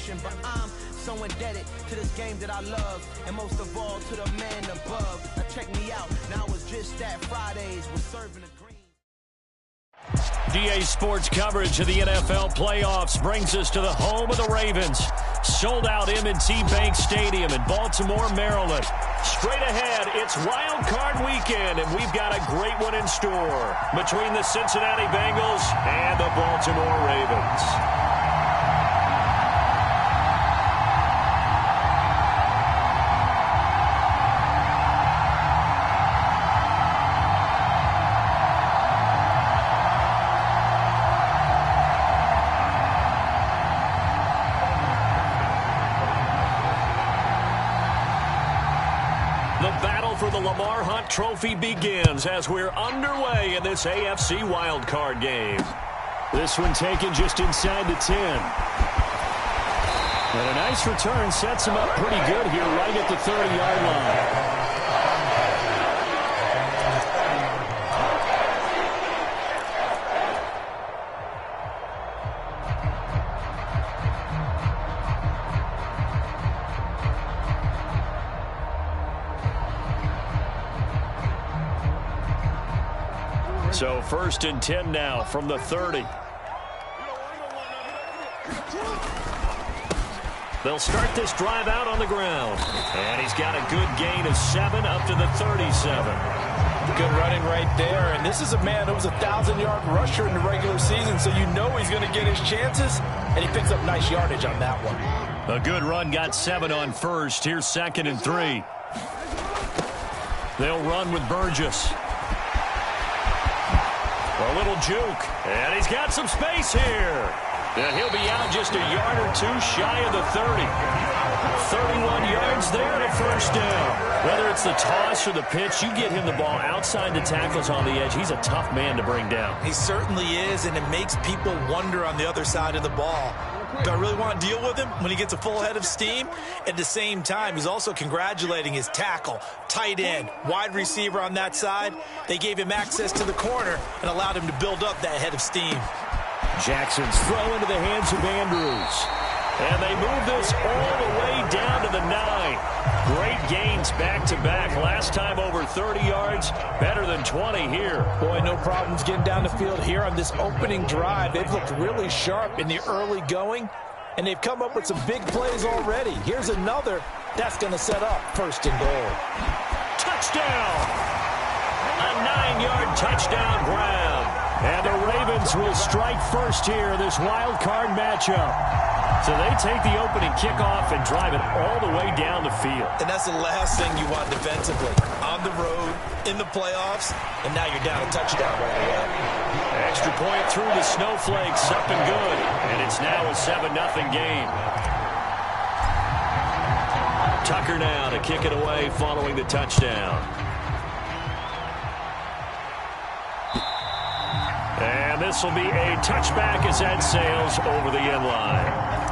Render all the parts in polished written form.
motion, but I'm so indebted to this game that I love, and most of all to the man above. Now check me out, now it's just that Fridays we're serving the green. DA Sports coverage of the NFL playoffs brings us to the home of the Ravens. Sold out M&T Bank Stadium in Baltimore, Maryland. Straight ahead, it's Wild Card Weekend, and we've got a great one in store between the Cincinnati Bengals and the Baltimore Ravens. Trophy begins as we're underway in this AFC wildcard game. This one taken just inside the 10. And a nice return sets him up pretty good here right at the 30-yard line. So 1st and 10 now from the 30. They'll start this drive out on the ground. And he's got a good gain of 7 up to the 37. Good running right there. And this is a man who was a 1,000-yard rusher in the regular season, so you know he's going to get his chances. And he picks up nice yardage on that one. A good run, got 7 on first. Here's 2nd and 3. They'll run with Burgess. A little juke, and he's got some space here. And he'll be out just a yard or two shy of the 30. 31 yards there to first down. Whether it's the toss or the pitch, you get him the ball outside the tackles on the edge. He's a tough man to bring down. He certainly is, and it makes people wonder on the other side of the ball. Do I really want to deal with him when he gets a full head of steam? At the same time, he's also congratulating his tackle, tight end, wide receiver on that side. They gave him access to the corner and allowed him to build up that head of steam. Jackson's throw into the hands of Andrews. And they move this all the way down to the 9. Great gains back-to-back. Last time over 30 yards, better than 20 here. Boy, no problems getting down the field here on this opening drive. They've looked really sharp in the early going, and they've come up with some big plays already. Here's another that's going to set up 1st and goal. Touchdown! A 9-yard touchdown grab. And the Ravens will strike first here in this wild card matchup. So they take the opening kickoff and drive it all the way down the field. And that's the last thing you want defensively. On the road, in the playoffs, and now you're down a touchdown right away. Extra point through the snowflakes, up and good. And it's now a 7-0 game. Tucker now to kick it away following the touchdown. And this will be a touchback as that sails over the end line.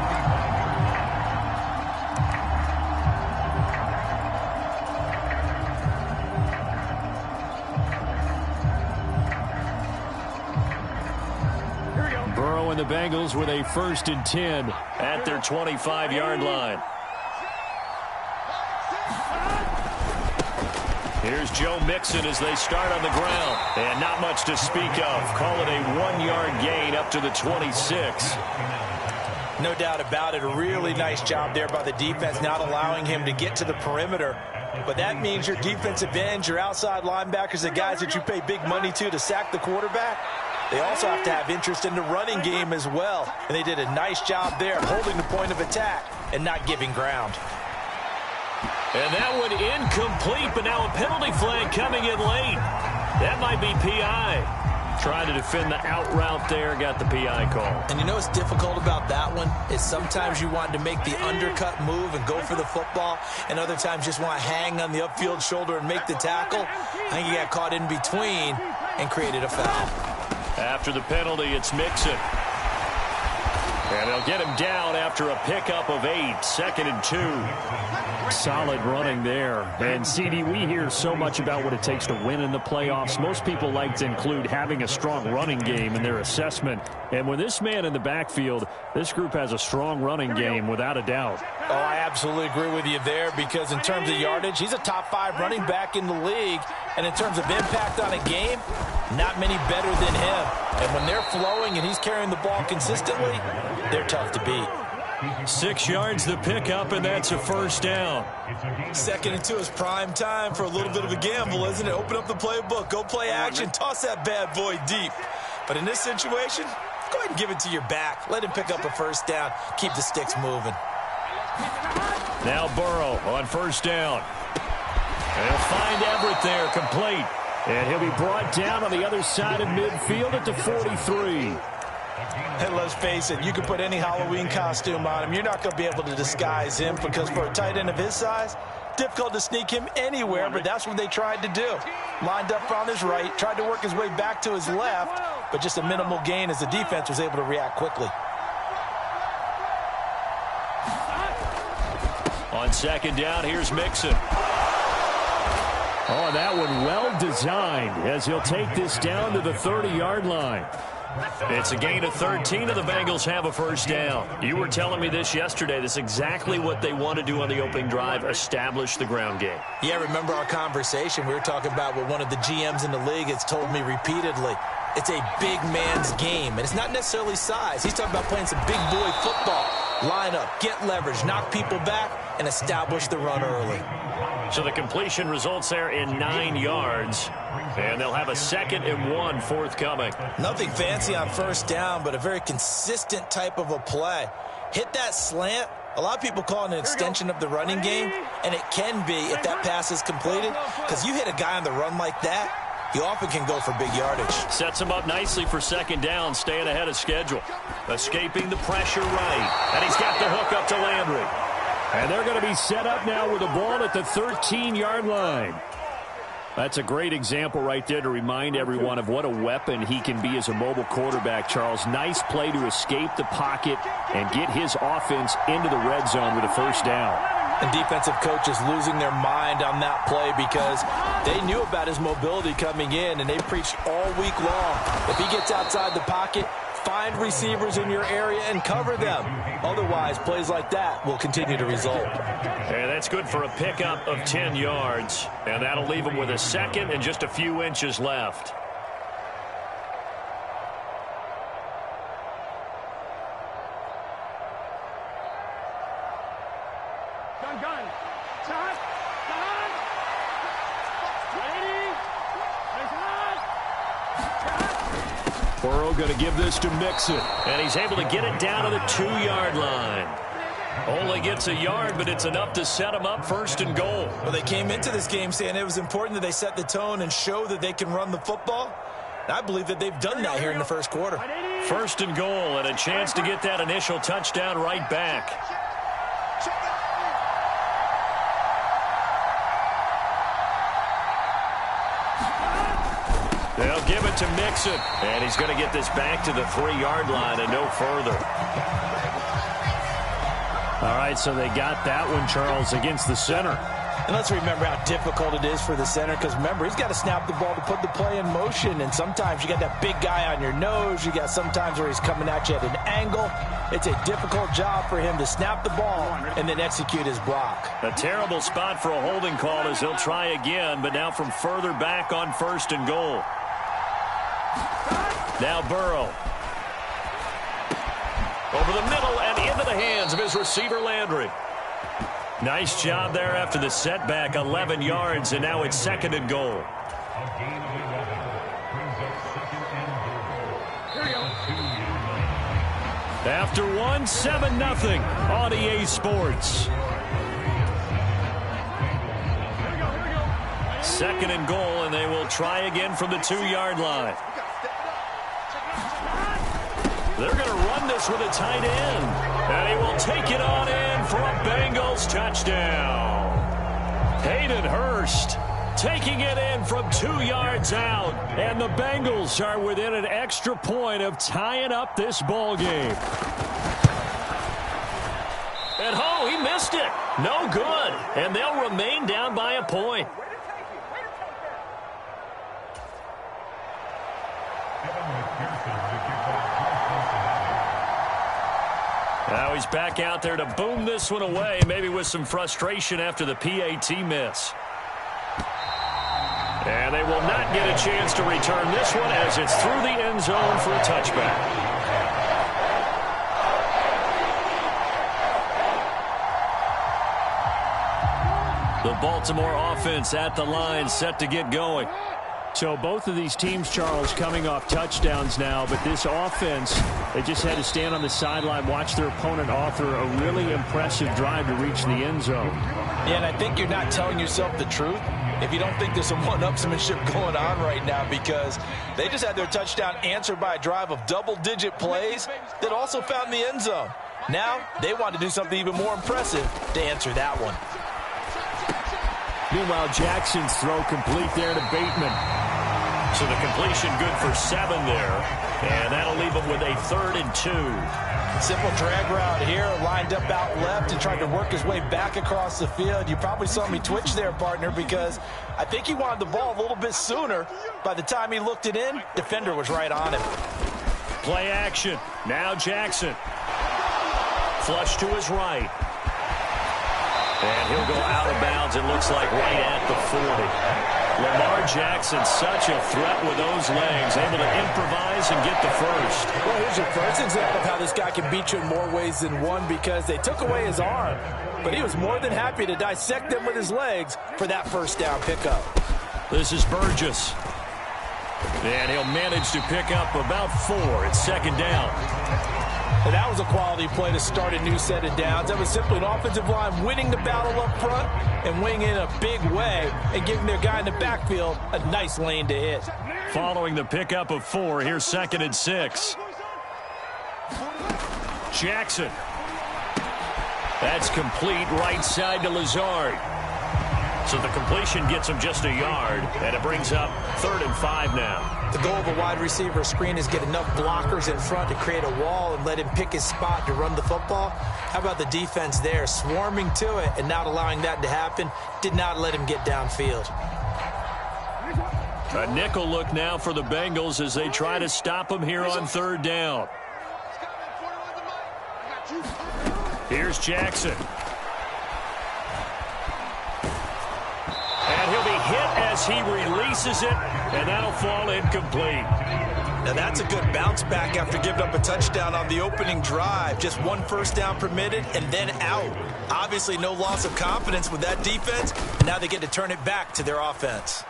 Burrow and the Bengals with a 1st and 10 at their 25-yard line. Here's Joe Mixon as they start on the ground. And not much to speak of. Call it a 1-yard gain up to the 26. No doubt about it. A really nice job there by the defense, not allowing him to get to the perimeter. But that means your defensive ends, your outside linebackers, the guys that you pay big money to sack the quarterback, they also have to have interest in the running game as well. And they did a nice job there holding the point of attack and not giving ground. And that one incomplete, but now a penalty flag coming in late. That might be PI. Trying to defend the out route there, got the PI call. And you know what's difficult about that one is sometimes you want to make the undercut move and go for the football, and other times just want to hang on the upfield shoulder and make the tackle. I think he got caught in between and created a foul. After the penalty, it's Mixon. And they'll get him down after a pickup of 8, 2nd and 2. Solid running there. And, CD, we hear so much about what it takes to win in the playoffs. Most people like to include having a strong running game in their assessment. And when this man in the backfield, this group has a strong running game without a doubt. Oh, I absolutely agree with you there, because in terms of yardage, he's a top 5 running back in the league. And in terms of impact on a game, not many better than him. And when they're flowing and he's carrying the ball consistently, they're tough to beat. 6 yards the pickup, and that's a first down. 2nd and 2 is prime time for a little bit of a gamble, isn't it? Open up the playbook, go play action, toss that bad boy deep. But in this situation, go ahead and give it to your back. Let him pick up a first down. Keep the sticks moving. Now Burrow on first down. And he'll find Everett there, complete. And he'll be brought down on the other side of midfield at the 43. And let's face it, you can put any Halloween costume on him. You're not going to be able to disguise him, because for a tight end of his size, difficult to sneak him anywhere, but that's what they tried to do. Lined up on his right, tried to work his way back to his left, but just a minimal gain as the defense was able to react quickly. On 2nd down, here's Mixon. Oh, that one well designed as he'll take this down to the 30-yard line. It's a gain of 13, and the Bengals have a first down. You were telling me this yesterday. This is exactly what they want to do on the opening drive, establish the ground game. Yeah, remember our conversation? We were talking about what one of the GMs in the league has told me repeatedly. It's a big man's game, and it's not necessarily size. He's talking about playing some big boy football. Line up, get leverage, knock people back, and establish the run early. So the completion results there in 9 yards. And they'll have a 2nd and 1 forthcoming. Nothing fancy on first down, but a very consistent type of a play. Hit that slant. A lot of people call it an extension of the running game, and it can be if that pass is completed, because you hit a guy on the run like that, he often can go for big yardage. Sets him up nicely for 2nd down, staying ahead of schedule. Escaping the pressure right. And he's got the hook up to Landry. And they're going to be set up now with the ball at the 13-yard line. That's a great example right there to remind everyone of what a weapon he can be as a mobile quarterback, Charles. Nice play to escape the pocket and get his offense into the red zone with a first down. And defensive coaches losing their mind on that play, because they knew about his mobility coming in, and they preached all week long. If he gets outside the pocket, find receivers in your area and cover them. Otherwise, plays like that will continue to result. And that's good for a pickup of 10 yards. And that'll leave him with a 2nd and just a few inches left. Burrow going to give this to Mixon. And he's able to get it down to the 2-yard line. Only gets a yard, but it's enough to set him up 1st and goal. Well, they came into this game saying it was important that they set the tone and show that they can run the football. And I believe that they've done that here in the first quarter. 1st and goal, and a chance to get that initial touchdown right back. They'll give it to Mixon, and he's going to get this back to the 3-yard line and no further. All right, so they got that one, Charles, against the center. And let's remember how difficult it is for the center, because remember, he's got to snap the ball to put the play in motion, and sometimes you got that big guy on your nose. You got sometimes where he's coming at you at an angle. It's a difficult job for him to snap the ball and then execute his block. A terrible spot for a holding call as he'll try again, but now from further back on 1st and goal. Now Burrow. Over the middle and into the hands of his receiver, Landry. Nice job there after the setback, 11 yards, and now it's 2nd and goal. After one, 7-0 on EA Sports. 2nd and goal, and they will try again from the 2-yard line. They're going to run this with a tight end. And he will take it on in for a Bengals touchdown. Hayden Hurst taking it in from 2 yards out. And the Bengals are within an extra point of tying up this ball game. And oh, he missed it. No good. And they'll remain down by a point. Now he's back out there to boom this one away, maybe with some frustration after the PAT miss. And they will not get a chance to return this one as it's through the end zone for a touchback. The Baltimore offense at the line, set to get going. So both of these teams, Charles, coming off touchdowns now, but this offense, they just had to stand on the sideline, watch their opponent author a really impressive drive to reach the end zone. Yeah, and I think you're not telling yourself the truth if you don't think there's some one-upsmanship going on right now, because they just had their touchdown answered by a drive of double-digit plays that also found the end zone. Now they want to do something even more impressive to answer that one. Meanwhile, Jackson's throw complete there to Bateman. So the completion good for 7 there. And that'll leave him with a 3rd and 2. Simple drag route here, lined up out left and tried to work his way back across the field. You probably saw me twitch there, partner, because I think he wanted the ball a little bit sooner. By the time he looked it in, defender was right on him. Play action. Now Jackson. Flush to his right. And he'll go out of bounds, it looks like, right at the 40. Lamar Jackson, such a threat with those legs, able to improvise and get the first. Well, here's your first example of how this guy can beat you in more ways than one, because they took away his arm, but he was more than happy to dissect them with his legs for that first down pickup. This is Burgess. And he'll manage to pick up about 4. It's 2nd down. And that was a quality play to start a new set of downs. That was simply an offensive line winning the battle up front and winning in a big way and giving their guy in the backfield a nice lane to hit. Following the pickup of 4, here's 2nd and 6. Jackson. That's complete right side to Lazard. So the completion gets him just a yard, and it brings up 3rd and 5 now. The goal of a wide receiver screen is get enough blockers in front to create a wall and let him pick his spot to run the football. How about the defense there, swarming to it and not allowing that to happen? Did not let him get downfield. A nickel look now for the Bengals as they try to stop him here on 3rd down. Here's Jackson. And he'll be hit as he releases it, and that'll fall incomplete. Now that's a good bounce back after giving up a touchdown on the opening drive. Just 1 first down permitted and then out. Obviously no loss of confidence with that defense. Now they get to turn it back to their offense.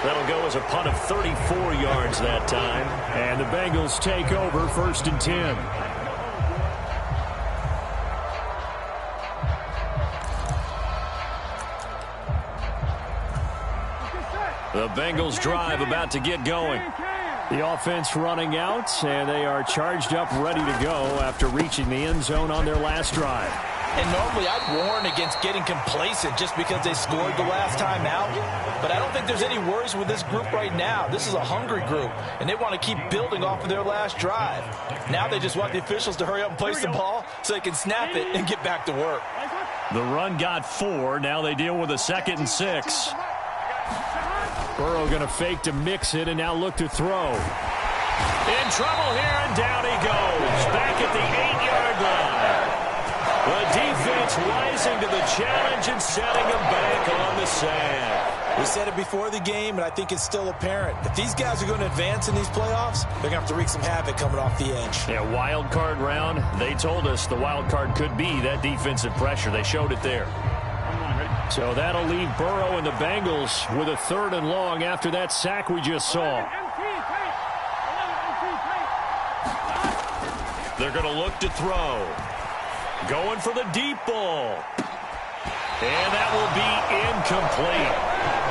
That'll go as a punt of 34 yards that time. And the Bengals take over 1st and 10. The Bengals drive about to get going. The offense running out, and they are charged up, ready to go after reaching the end zone on their last drive. And normally I'd warn against getting complacent just because they scored the last time out. But I don't think there's any worries with this group right now. This is a hungry group, and they want to keep building off of their last drive. Now they just want the officials to hurry up and place the ball so they can snap it and get back to work. The run got 4. Now they deal with a 2nd and 6. Burrow going to fake to mix it and now look to throw. In trouble here, and down he goes. Back at the 8-yard line. The defense rising to the challenge and setting him back on the sand. We said it before the game, and I think it's still apparent. If these guys are going to advance in these playoffs, they're going to have to wreak some havoc coming off the edge. Yeah, wild card round. They told us the wild card could be that defensive pressure. They showed it there. So that'll leave Burrow and the Bengals with a 3rd and long after that sack we just saw. They're going to look to throw. Going for the deep ball. And that will be incomplete.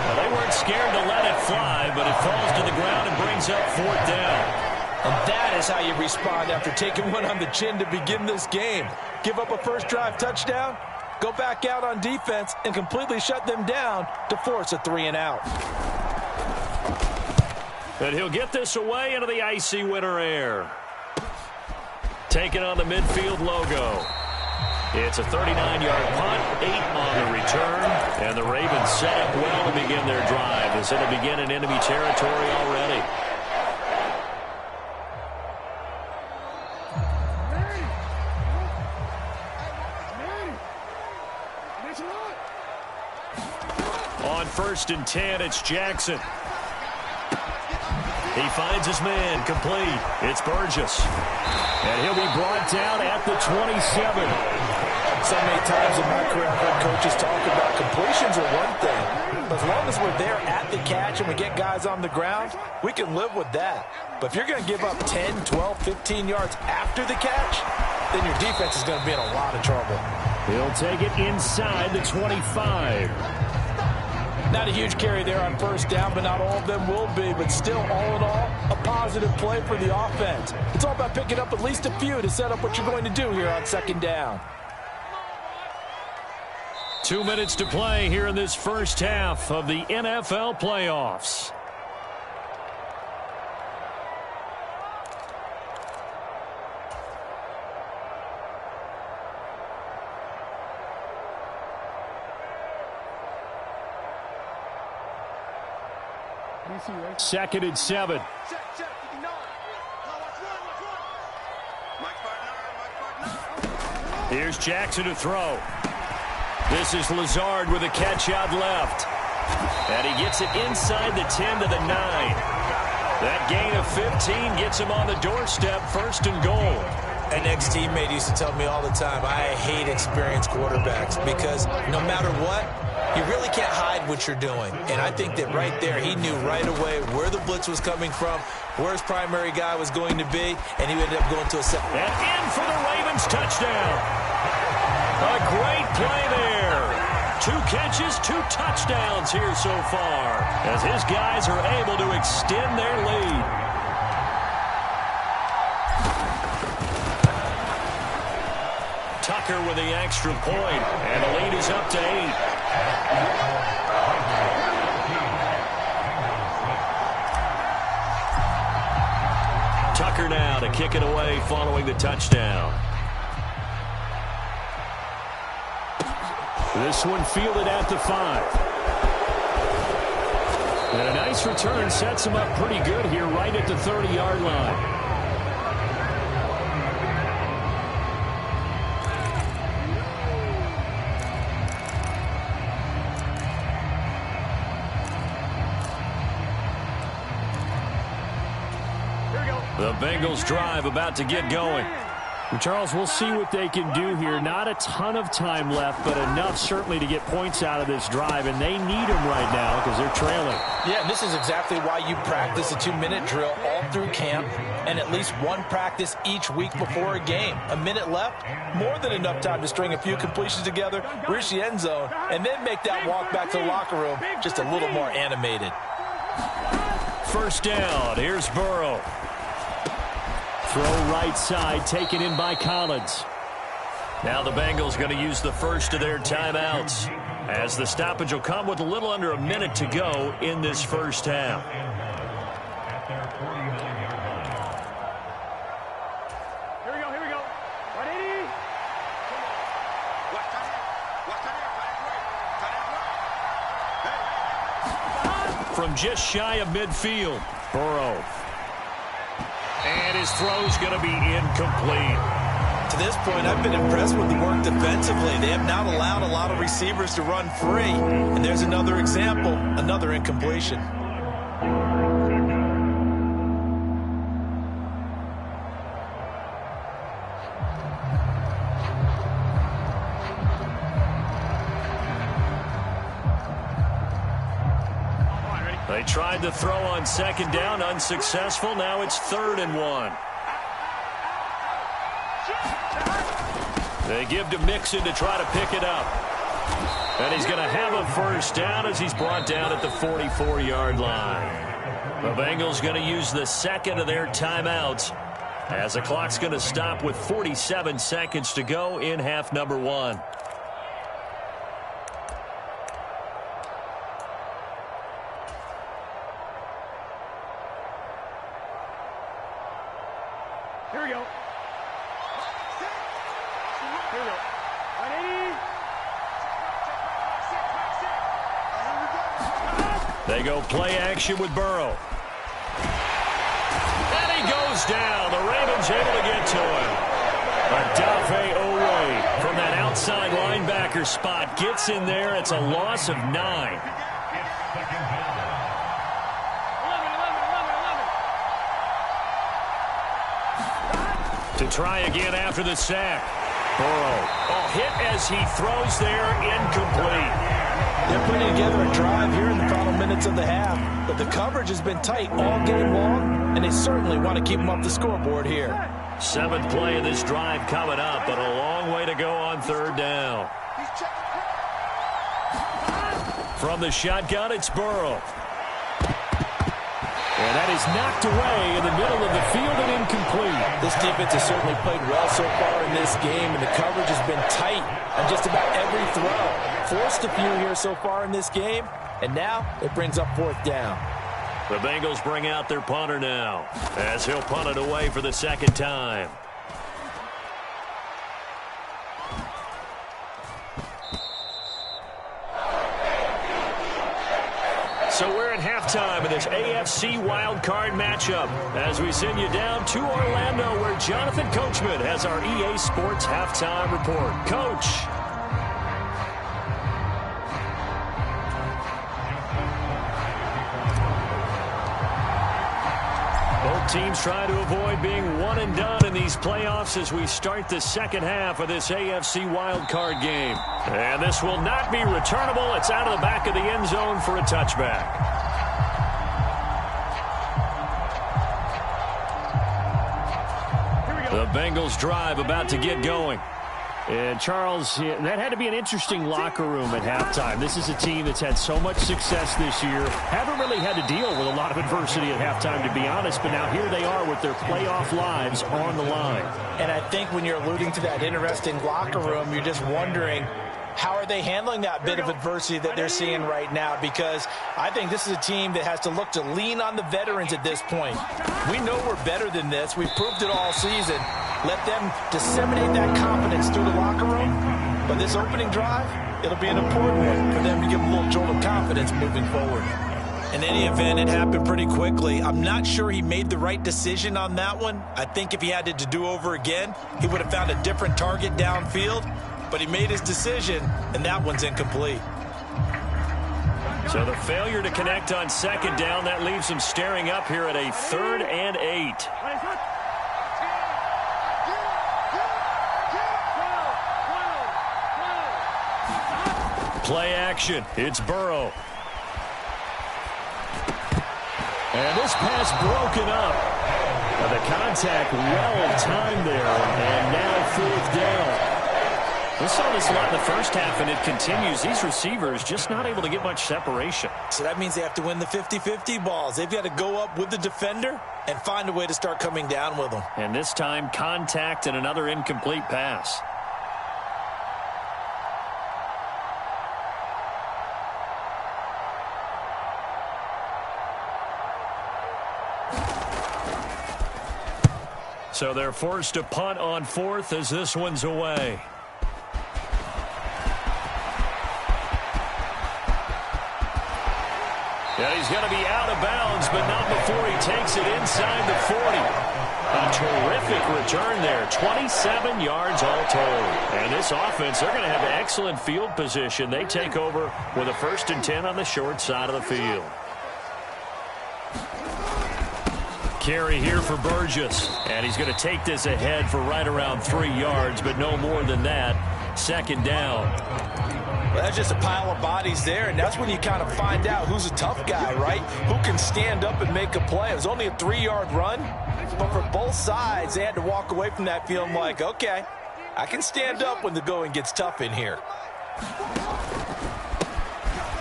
Now, they weren't scared to let it fly, but it falls to the ground and brings up 4th down. And that is how you respond after taking one on the chin to begin this game. Give up a first drive touchdown, go back out on defense, and completely shut them down to force a 3 and out. And he'll get this away into the icy winter air. Taking on the midfield logo. It's a 39-yard punt, 8 on the return, and the Ravens set up well to begin their drive as it'll begin in enemy territory already. On 1st and 10, it's Jackson. He finds his man, complete. It's Burgess. And he'll be brought down at the 27. So many times in my career, I've heard coaches talk about completions are one thing. But as long as we're there at the catch and we get guys on the ground, we can live with that. But if you're going to give up 10, 12, 15 yards after the catch, then your defense is going to be in a lot of trouble. He'll take it inside the 25. Not a huge carry there on 1st down, but not all of them will be. But still, all in all, a positive play for the offense. It's all about picking up at least a few to set up what you're going to do here on 2nd down. 2 minutes to play here in this first half of the NFL playoffs. Second and 7. Here's Jackson to throw. This is Lazard with a catch out left. And he gets it inside the 10 to the 9. That gain of 15 gets him on the doorstep, 1st and goal. An ex-teammate used to tell me all the time, I hate experienced quarterbacks because no matter what, you really can't hide what you're doing. And I think that right there, he knew right away where the blitz was coming from, where his primary guy was going to be, and he ended up going to a second. And in for the Ravens touchdown. A great play there. 2 catches, 2 touchdowns here so far as his guys are able to extend their lead. Tucker with the extra point, and the lead is up to 8. Tucker now to kick it away following the touchdown. This one fielded at the 5. And a nice return sets him up pretty good here right at the 30-yard line. The Bengals drive about to get going. And Charles, we'll see what they can do here. Not a ton of time left, but enough certainly to get points out of this drive, and they need them right now because they're trailing. Yeah, and this is exactly why you practice a 2-minute drill all through camp and at least one practice each week before a game. A minute left, more than enough time to string a few completions together, reach the end zone, and then make that walk back to the locker room just a little more animated. 1st down, here's Burrow. Throw right side, taken in by Collins. Now the Bengals going to use the first of their timeouts as the stoppage will come with a little under a minute to go in this first half. Here we go. 180. From just shy of midfield, Burrow. And his throw's going to be incomplete. To this point, I've been impressed with the work defensively. They have not allowed a lot of receivers to run free. And there's another example, another incompletion. They tried to throw on 2nd down, unsuccessful. Now it's 3rd and 1. They give to Mixon to try to pick it up. And he's going to have a 1st down as he's brought down at the 44-yard line. The Bengals going to use the 2nd of their timeouts as the clock's going to stop with 47 seconds to go in half number 1. Here we go. They go play action with Burrow. And he goes down. The Ravens able to get to him. Odafe Owe from that outside linebacker spot gets in there. It's a loss of 9. To try again after the sack. Burrow. Hit as he throws there, incomplete. They're putting together a drive here in the final minutes of the half, but the coverage has been tight all game long, and they certainly want to keep them off the scoreboard here. 7th play of this drive coming up, but a long way to go on 3rd down. From the shotgun, it's Burrow. And that is knocked away in the middle of the field and incomplete. This defense has certainly played well so far in this game, and the coverage has been tight on just about every throw. Forced a few here so far in this game, and now it brings up 4th down. The Bengals bring out their punter now, as he'll punt it away for the 2nd time. So we're at halftime of this AFC wildcard matchup as we send you down to Orlando, where Jonathan Coachman has our EA Sports halftime report. Coach. Both teams trying to avoid being one and done in these playoffs as we start the 2nd half of this AFC wildcard game. And this will not be returnable. It's out of the back of the end zone for a touchback. The Bengals drive about to get going. And Charles, that had to be an interesting locker room at halftime. This is a team that's had so much success this year. Haven't really had to deal with a lot of adversity at halftime, to be honest. But now here they are with their playoff lives on the line. And I think when you're alluding to that interesting locker room, you're just wondering, how are they handling that bit of adversity that they're seeing right now? Because I think this is a team that has to look to lean on the veterans at this point. We know we're better than this. We've proved it all season. Let them disseminate that confidence through the locker room. But this opening drive, it'll be an important one for them to give a little jolt of confidence moving forward. In any event, it happened pretty quickly. I'm not sure he made the right decision on that one. I think if he had it to do over again, he would have found a different target downfield. But he made his decision, and that one's incomplete. So the failure to connect on 2nd down, that leaves him staring up here at a 3rd and 8. Play action. It's Burrow. And this pass broken up. The contact well-timed there, and now 4th down. We saw this a lot in the first half, and it continues. These receivers just not able to get much separation. So that means they have to win the 50-50 balls. They've got to go up with the defender and find a way to start coming down with them. And this time, contact and another incomplete pass. So they're forced to punt on 4th as this one's away. And he's going to be out of bounds, but not before he takes it inside the 40. A terrific return there, 27 yards all told. And this offense, they're going to have excellent field position. They take over with a 1st and 10 on the short side of the field. Carry here for Burgess. And he's going to take this ahead for right around 3 yards, but no more than that. 2nd down. Well, that's just a pile of bodies there, and that's when you kind of find out who's a tough guy, right? Who can stand up and make a play. It was only a 3-yard run, but for both sides, they had to walk away from that feeling like, okay, I can stand up when the going gets tough in here.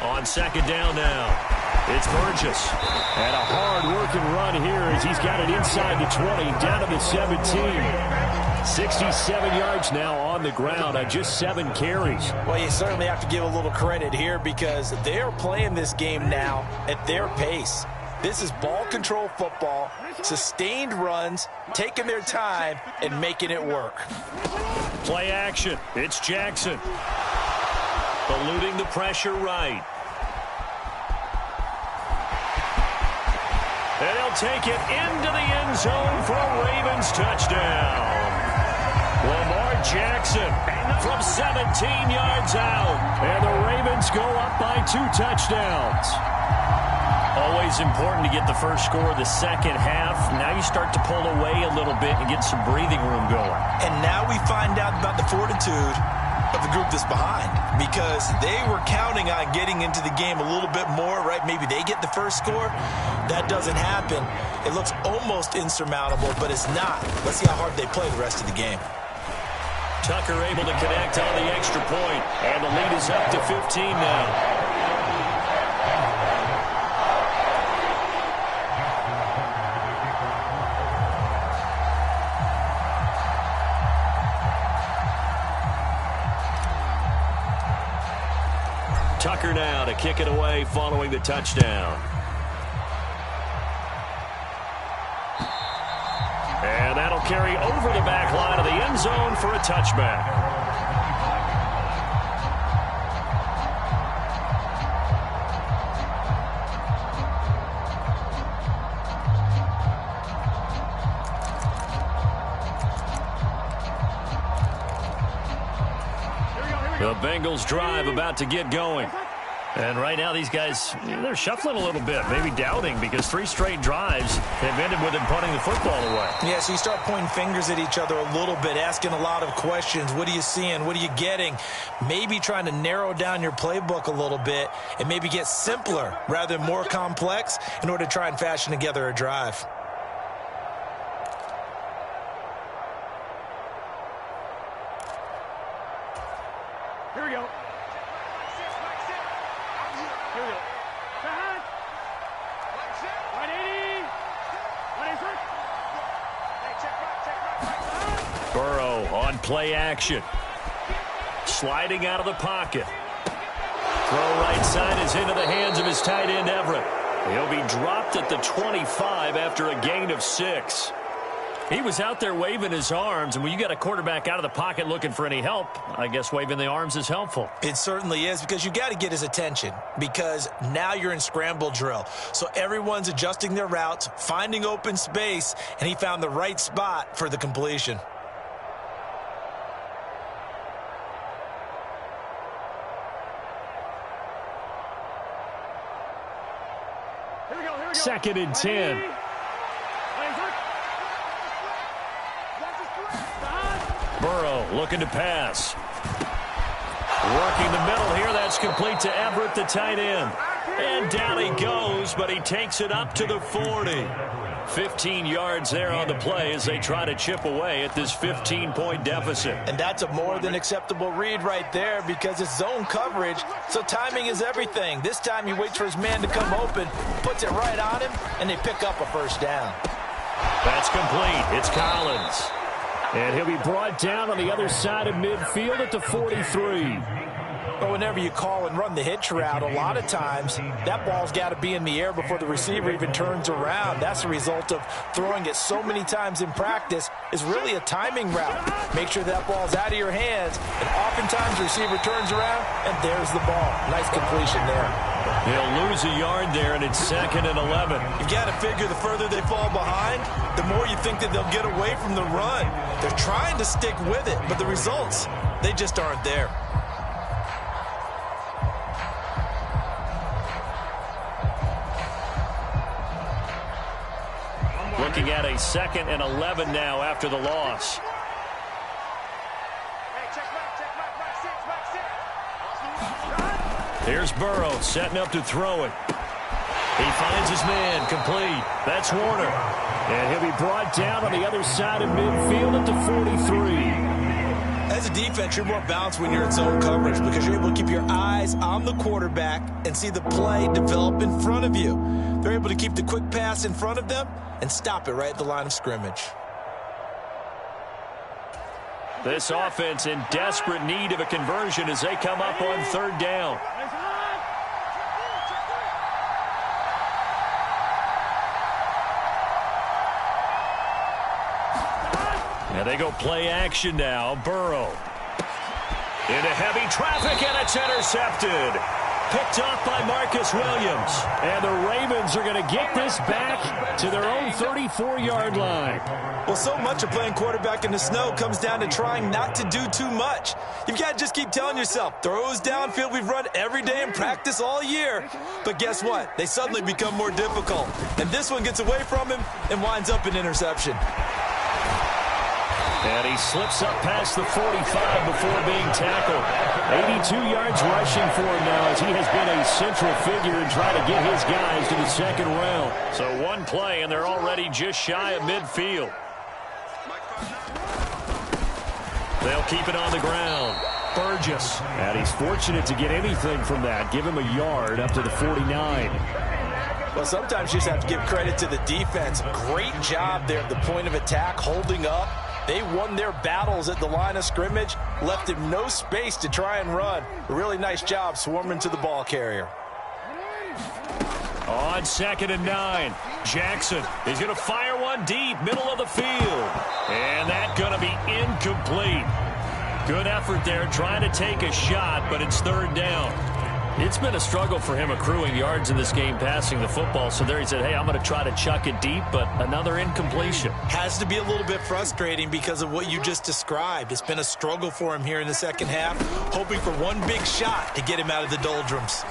On 2nd down now. It's Burgess. And a hard-working run here as he's got it inside the 20, down to the 17. 67 yards now on the ground on just 7 carries. Well, you certainly have to give a little credit here because they're playing this game now at their pace. This is ball control football, sustained runs, taking their time, and making it work. Play action. It's Jackson. Eluding the pressure right. And he'll take it into the end zone for a Ravens touchdown. Lamar Jackson from 17 yards out. And the Ravens go up by 2 touchdowns. Always important to get the first score of the second half. Now you start to pull away a little bit and get some breathing room going. And now we find out about the fortitude of the group that's behind, because they were counting on getting into the game a little bit more, right? Maybe they get the first score. That doesn't happen. It looks almost insurmountable, but it's not. Let's see how hard they play the rest of the game. Tucker able to connect on the extra point, and the lead is up to 15 now. Tucker now to kick it away following the touchdown. And that'll carry over the back line of the end zone for a touchback. The Bengals drive about to get going. And right now these guys, they're shuffling a little bit, maybe doubting, because 3 straight drives have ended with them punting the football away. Yeah, so you start pointing fingers at each other a little bit, asking a lot of questions. What are you seeing? What are you getting? Maybe trying to narrow down your playbook a little bit and maybe get simpler rather than more complex in order to try and fashion together a drive. Here we go. Here we go. 180. 180. Burrow on play action. Sliding out of the pocket. Throw right side is into the hands of his tight end, Everett. He'll be dropped at the 25 after a gain of 6. He was out there waving his arms, and when you got a quarterback out of the pocket looking for any help, I guess waving the arms is helpful. It certainly is, because you got to get his attention, because now you're in scramble drill. So everyone's adjusting their routes, finding open space, and he found the right spot for the completion. Here we go. 2nd and 10. Burrow looking to pass. Working the middle here. That's complete to Everett, the tight end. And down he goes, but he takes it up to the 40. 15 yards there on the play as they try to chip away at this 15-point deficit. And that's a more than acceptable read right there, because it's zone coverage, so timing is everything. This time he waits for his man to come open, puts it right on him, and they pick up a first down. That's complete. It's Collins. And he'll be brought down on the other side of midfield at the 43. But whenever you call and run the hitch route, a lot of times that ball's got to be in the air before the receiver even turns around. That's the result of throwing it so many times in practice. Is really a timing route. Make sure that ball's out of your hands, and oftentimes the receiver turns around, and there's the ball. Nice completion there. They'll lose a yard there, and it's 2nd and 11. You've got to figure the further they fall behind, the more you think that they'll get away from the run. They're trying to stick with it, but the results, they just aren't there. Looking at a 2nd and 11 now after the loss. Here's Burrow setting up to throw it. He finds his man, complete. That's Warner. And he'll be brought down on the other side of midfield at the 43. As a defense, you're more balanced when you're in zone coverage, because you're able to keep your eyes on the quarterback and see the play develop in front of you. They're able to keep the quick pass in front of them and stop it right at the line of scrimmage. This offense in desperate need of a conversion as they come up on 3rd down. And they go play action now. Burrow. Into heavy traffic, and it's intercepted. Picked off by Marcus Williams. And the Ravens are going to get this back to their own 34-yard line. Well, so much of playing quarterback in the snow comes down to trying not to do too much. You've got to just keep telling yourself, throws downfield we've run every day in practice all year. But guess what? They suddenly become more difficult. And this one gets away from him and winds up an interception. And he slips up past the 45 before being tackled. 82 yards rushing for him now as he has been a central figure in trying to get his guys to the second round. So one play, and they're already just shy of midfield. They'll keep it on the ground. Burgess. And he's fortunate to get anything from that. Give him a yard up to the 49. Well, sometimes you just have to give credit to the defense. Great job there at the point of attack, holding up. They won their battles at the line of scrimmage, left him no space to try and run. A really nice job swarming to the ball carrier. On 2nd and 9, Jackson is going to fire one deep, middle of the field. And that's going to be incomplete. Good effort there, trying to take a shot, but it's 3rd down. It's been a struggle for him accruing yards in this game passing the football. So there he said, hey, I'm going to try to chuck it deep, but another incompletion. Has to be a little bit frustrating because of what you just described. It's been a struggle for him here in the second half, hoping for one big shot to get him out of the doldrums.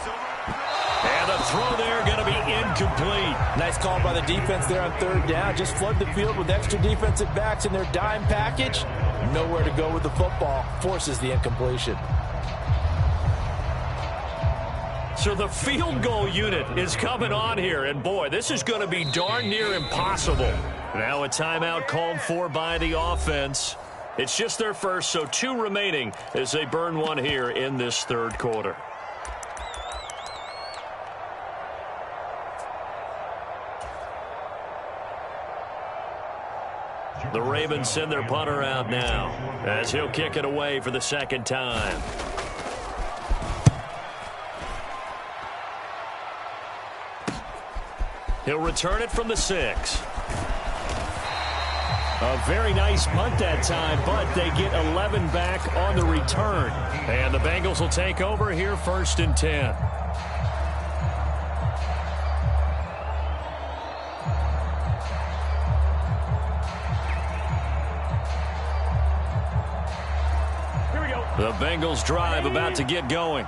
And the throw there going to be incomplete. Nice call by the defense there on 3rd down. Just flood the field with extra defensive backs in their dime package. Nowhere to go with the football. Forces the incompletion. So the field goal unit is coming on here. And, boy, this is going to be darn near impossible. Now a timeout called for by the offense. It's just their first, so 2 remaining as they burn one here in this 3rd quarter. The Ravens send their punter out now as he'll kick it away for the 2nd time. He'll return it from the 6. A very nice punt that time, but they get 11 back on the return. And the Bengals will take over here 1st and 10. The Bengals drive about to get going.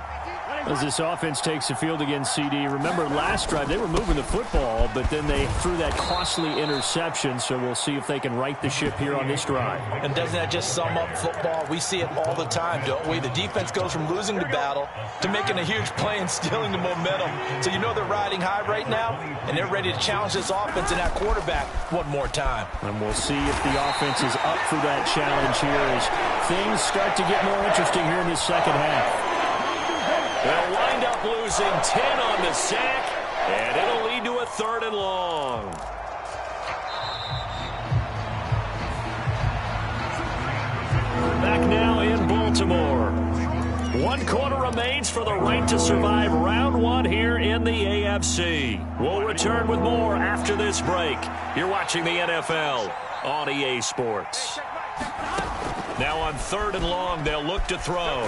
As this offense takes the field against CD, remember last drive they were moving the football, but then they threw that costly interception, so we'll see if they can right the ship here on this drive. And doesn't that just sum up football? We see it all the time, don't we? The defense goes from losing the battle to making a huge play and stealing the momentum. So you know they're riding high right now, and they're ready to challenge this offense and that quarterback one more time. And we'll see if the offense is up for that challenge here as things start to get more interesting here in this second half. They'll wind up losing 10 on the sack, and it'll lead to a 3rd and long. Back now in Baltimore. 1 quarter remains for the right to survive round 1 here in the AFC. We'll return with more after this break. You're watching the NFL on EA Sports. Now on 3rd and long, they'll look to throw.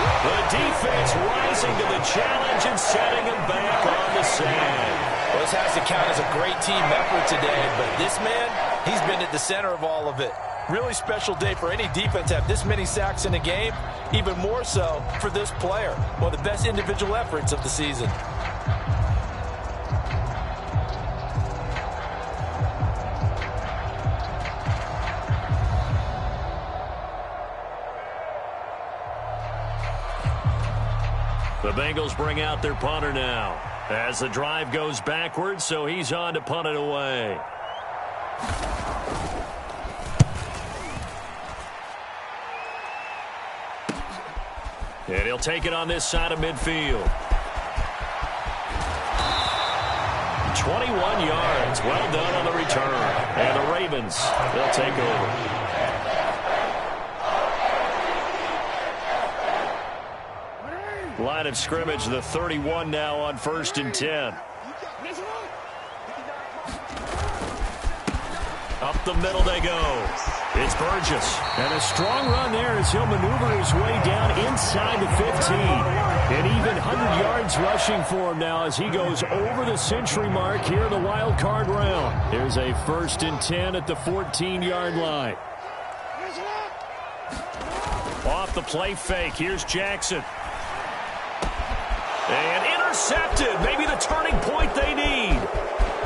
The defense rising to the challenge and setting him back on the sand. Well, this has to count as a great team effort today, but this man, he's been at the center of all of it. Really special day for any defense to have this many sacks in a game, even more so for this player. One of the best individual efforts of the season. The Bengals bring out their punter now as the drive goes backwards, so he's on to punt it away. And he'll take it on this side of midfield. 21 yards. Well done on the return. And the Ravens, they'll take over. Line of scrimmage, the 31 now on 1st and 10. Up the middle they go. It's Burgess. And a strong run there as he'll maneuver his way down inside the 15. And even 100 yards rushing for him now as he goes over the century mark here in the wild card round. There's a 1st and 10 at the 14-yard line. Off the play fake. Here's Jackson. And intercepted. Maybe the turning point they need.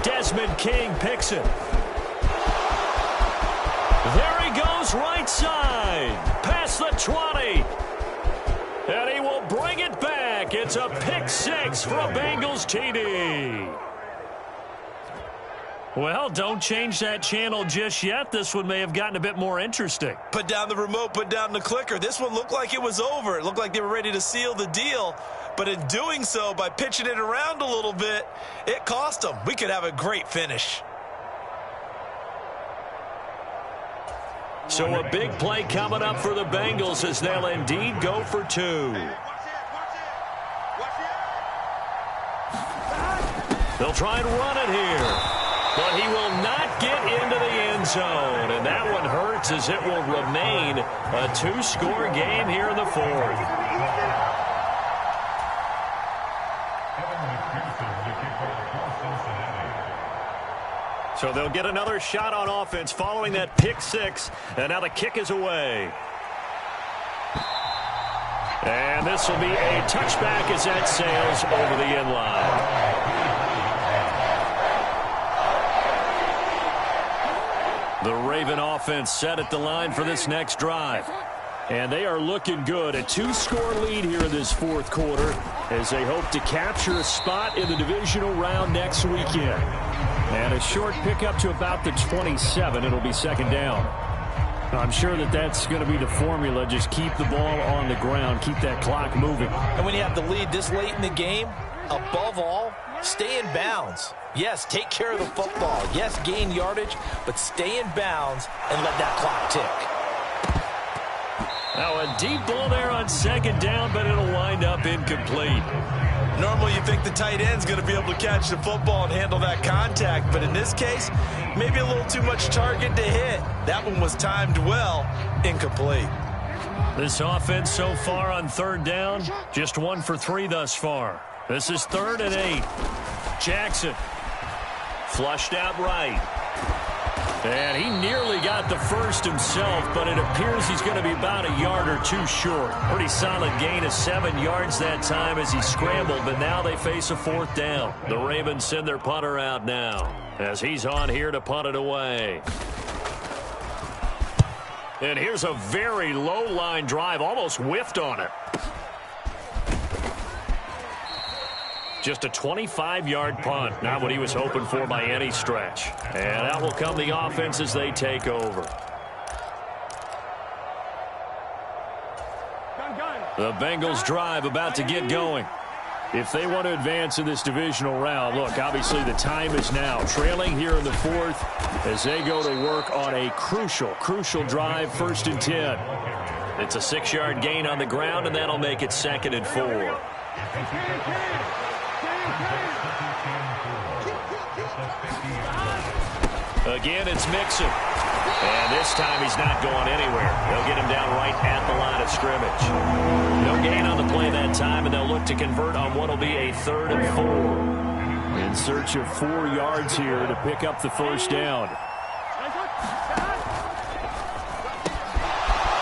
Desmond King picks it. There he goes, right side. Past the 20. And he will bring it back. It's a pick 6 for a Bengals TD. Well, don't change that channel just yet. This one may have gotten a bit more interesting. Put down the remote, put down the clicker. This one looked like it was over. It looked like they were ready to seal the deal. But in doing so, by pitching it around a little bit, it cost them. We could have a great finish. So a big play coming up for the Bengals as they'll indeed go for 2. They'll try and run it here. But he will not get into the end zone. And that one hurts as it will remain a 2-score game here in the 4th. So they'll get another shot on offense following that pick 6. And now the kick is away. And this will be a touchback as that sails over the end line. The Raven offense set at the line for this next drive. And they are looking good. A 2-score lead here in this 4th quarter as they hope to capture a spot in the divisional round next weekend. And a short pickup to about the 27. It'll be 2nd down. I'm sure that that's going to be the formula. Just keep the ball on the ground. Keep that clock moving. And when you have the lead this late in the game, above all, stay in bounds. Yes, take care of the football. Yes, gain yardage, but stay in bounds and let that clock tick. Now a deep ball there on 2nd down, but it'll wind up incomplete. Normally you think the tight end's going to be able to catch the football and handle that contact, but in this case, maybe a little too much target to hit. That one was timed well, incomplete. This offense so far on 3rd down, just 1 for 3 thus far. This is 3rd and 8. Jackson flushed out right. And he nearly got the first himself, but it appears he's going to be about a yard or 2 short. Pretty solid gain of 7 yards that time as he scrambled, but now they face a 4th down. The Ravens send their punter out now as he's on here to punt it away. And here's a very low-line drive, almost whiffed on it. Just a 25-yard punt, not what he was hoping for by any stretch. And out will come the offense as they take over. The Bengals drive about to get going. If they want to advance in this divisional round, look, obviously the time is now. Trailing here in the 4th as they go to work on a crucial drive, 1st and 10. It's a 6-yard gain on the ground, and that'll make it 2nd and 4. Again, it's Mixon. And this time he's not going anywhere. They'll get him down right at the line of scrimmage. No gain on the play that time, and they'll look to convert on what will be a 3rd and 4. In search of 4 yards here to pick up the 1st down.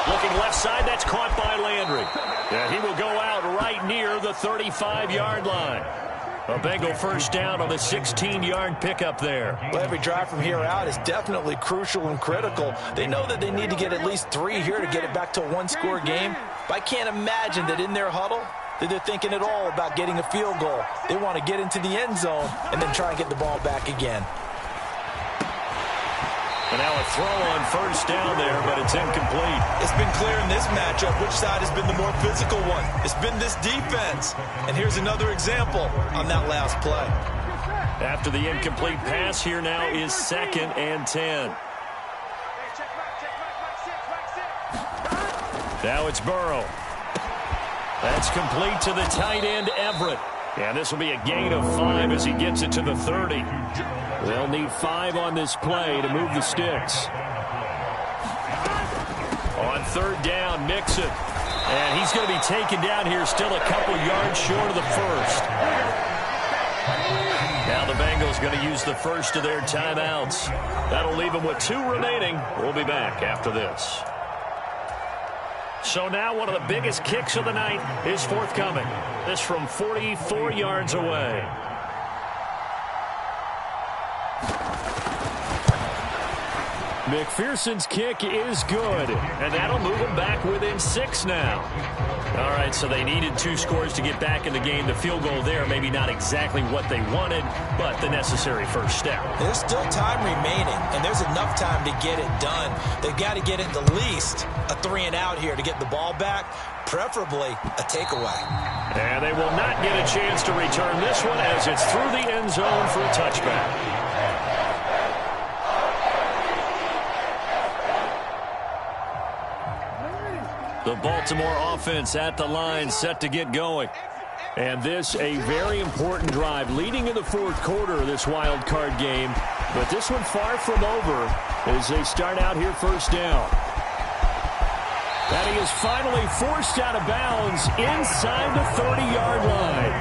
Looking left side, that's caught by Landry. And he will go out right near the 35-yard line. A Bengal 1st down on the 16-yard pickup there. Well, every drive from here out is definitely crucial and critical. They know that they need to get at least 3 here to get it back to a 1-score game. But I can't imagine that in their huddle that they're thinking at all about getting a field goal. They want to get into the end zone and then try and get the ball back again. And now a throw on 1st down there, but it's incomplete. It's been clear in this matchup which side has been the more physical one. It's been this defense. And here's another example on that last play. After the incomplete pass, here now is 2nd and 10. Now it's Burrow. That's complete to the tight end, Everett. And this will be a gain of 5 as he gets it to the 30. They'll need 5 on this play to move the sticks. On third down, Mixon. And he's going to be taken down here, still a couple yards short of the first. Now the Bengals going to use the first of their timeouts. That'll leave them with 2 remaining. We'll be back after this. So now one of the biggest kicks of the night is forthcoming. This from 44 yards away. McPherson's kick is good, and that'll move them back within 6 now. All right, so they needed 2 scores to get back in the game. The field goal there, maybe not exactly what they wanted, but the necessary first step. There's still time remaining, and there's enough time to get it done. They've got to get it at least a 3-and-out here to get the ball back, preferably a takeaway. And they will not get a chance to return this one as it's through the end zone for a touchback. The Baltimore offense at the line, set to get going. And this a very important drive leading in the fourth quarter of this wild card game. But this one far from over as they start out here first down. And he is finally forced out of bounds inside the 30-yard line.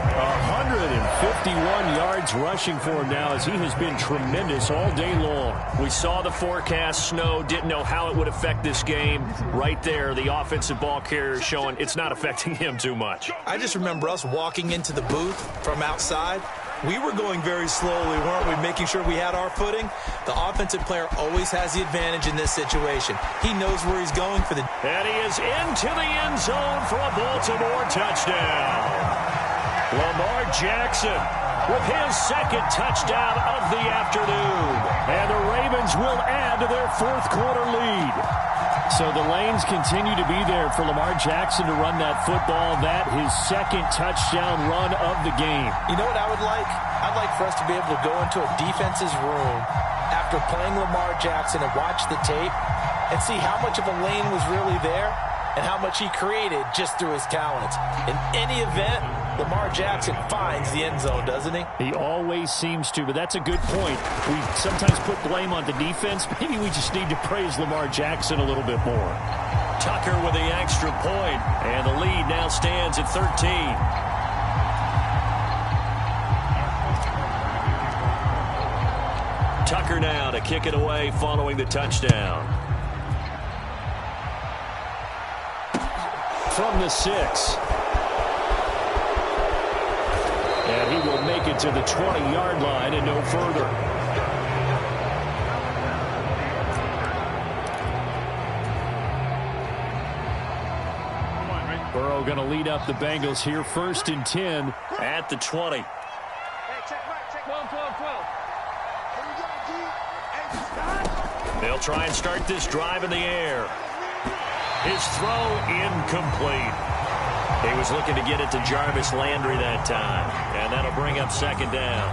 151 yards rushing for him now as he has been tremendous all day long. We saw the forecast snow, didn't know how it would affect this game. Right there, the offensive ball carrier showing it's not affecting him too much. I just remember us walking into the booth from outside. We were going very slowly, weren't we, making sure we had our footing? The offensive player always has the advantage in this situation. He knows where he's going for the... And he is into the end zone for a Baltimore touchdown. Lamar Jackson with his second touchdown of the afternoon. And the Ravens will add to their fourth quarter lead. So the lanes continue to be there for Lamar Jackson to run that football. That his second touchdown run of the game. You know what I would like? I'd like for us to be able to go into a defense's room after playing Lamar Jackson and watch the tape and see how much of a lane was really there and how much he created just through his talents. In any event, Lamar Jackson finds the end zone, doesn't he? He always seems to, but that's a good point. We sometimes put blame on the defense. Maybe we just need to praise Lamar Jackson a little bit more. Tucker with the extra point, and the lead now stands at 13. Tucker now to kick it away following the touchdown. From the 6. And he will make it to the 20-yard line and no further. Burrow going to lead up the Bengals here, 1st and 10 at the 20. Hey, check right, check 12, 12, 12. They'll try and start this drive in the air. His throw incomplete. He was looking to get it to Jarvis Landry that time, and that'll bring up 2nd down.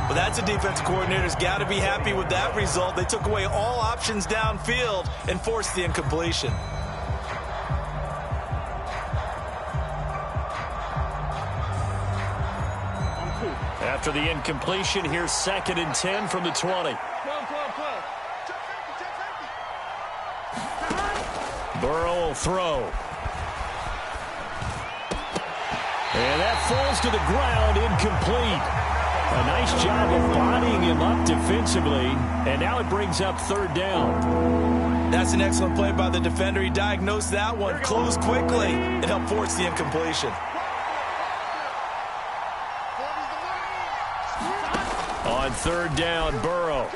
Well, that's a defensive coordinator's got to be happy with that result. They took away all options downfield and forced the incompletion. After the incompletion, here's 2nd and 10 from the 20. 12, 12, 12. Burrow will throw. And that falls to the ground, incomplete. A nice job of bodying him up defensively, and now it brings up 3rd down. That's an excellent play by the defender. He diagnosed that one, closed quickly, and helped force the incompletion. On 3rd down, Burrow.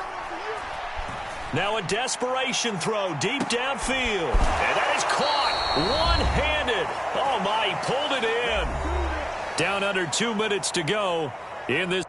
Now a desperation throw deep downfield. And that is caught one-handed. Oh, my, he pulled it in. Down under 2 minutes to go in this.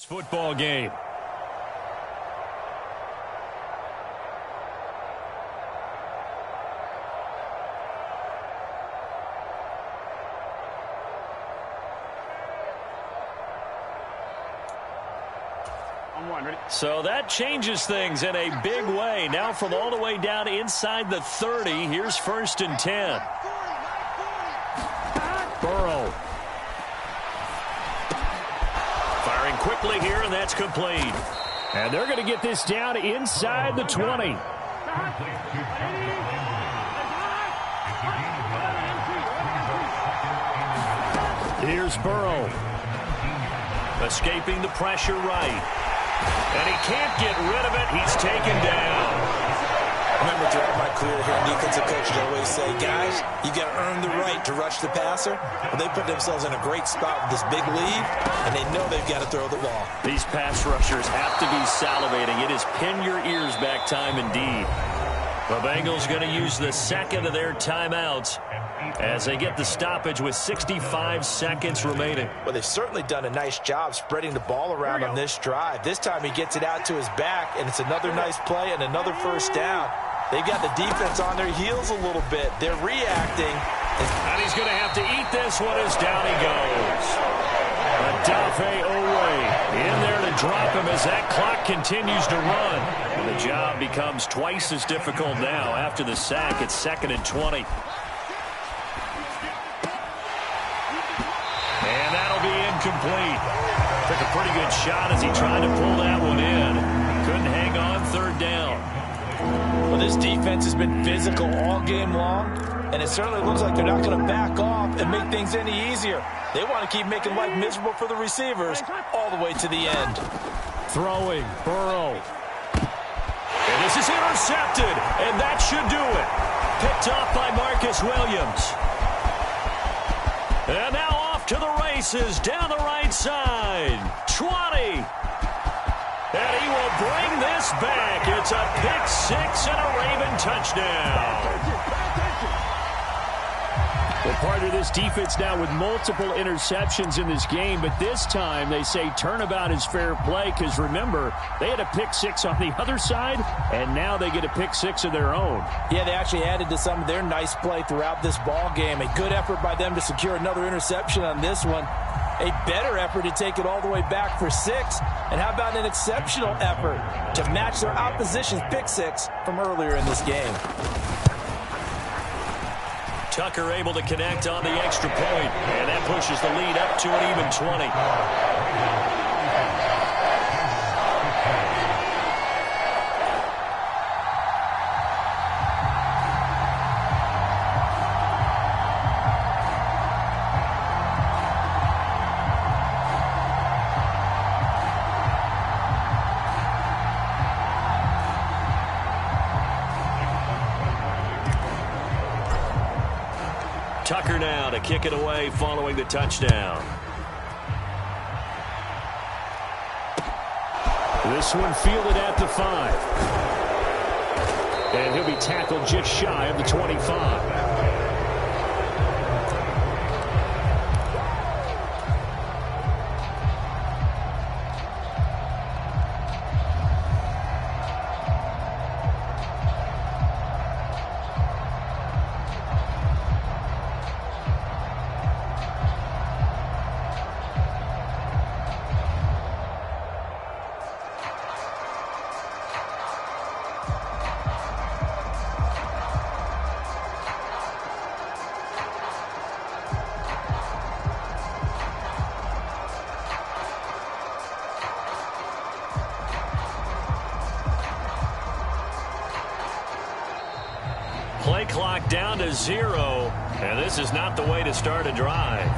Football game. So that changes things in a big way. Now from all the way down inside the 30, here's 1st and 10. Burrow. Firing quickly here, and that's complete. And they're going to get this down inside the 20. Here's Burrow. Escaping the pressure right. And he can't get rid of it. He's taken down. I remember throughout my career here, defensive coaches always say, guys, you got to earn the right to rush the passer. Well, they put themselves in a great spot with this big lead, and they know they've got to throw the ball. These pass rushers have to be salivating. It is pin your ears back time indeed. The Bengals going to use the second of their timeouts as they get the stoppage with 65 seconds remaining. Well, they've certainly done a nice job spreading the ball around on this drive. This time he gets it out to his back, and it's another nice play and another first down. They've got the defense on their heels a little bit. They're reacting. And he's going to have to eat this one as down he goes. Adafe Owe in there to drop him as that clock continues to run. And the job becomes twice as difficult now. After the sack, it's 2nd and 20. And that'll be incomplete. Took a pretty good shot as he tried to pull that one in. Couldn't hang on 3rd down. Well, this defense has been physical all game long, and it certainly looks like they're not going to back off and make things any easier. They want to keep making life miserable for the receivers all the way to the end. Throwing, Burrow. And this is intercepted, and that should do it. Picked off by Marcus Williams. And now off to the races down the right side. 20. And he will bring this back. It's a pick six and a Raven touchdown. Well, part of this defense now with multiple interceptions in this game, but this time they say turnabout is fair play because, remember, they had a pick six on the other side, and now they get a pick six of their own. Yeah, they actually added to some of their nice play throughout this ball game. A good effort by them to secure another interception on this one. A better effort to take it all the way back for 6. And how about an exceptional effort to match their opposition's pick six from earlier in this game? Tucker able to connect on the extra point, and that pushes the lead up to an even 20. Tucker now to kick it away following the touchdown. This one fielded at the 5. And he'll be tackled just shy of the 25. Play clock down to 0, and this is not the way to start a drive.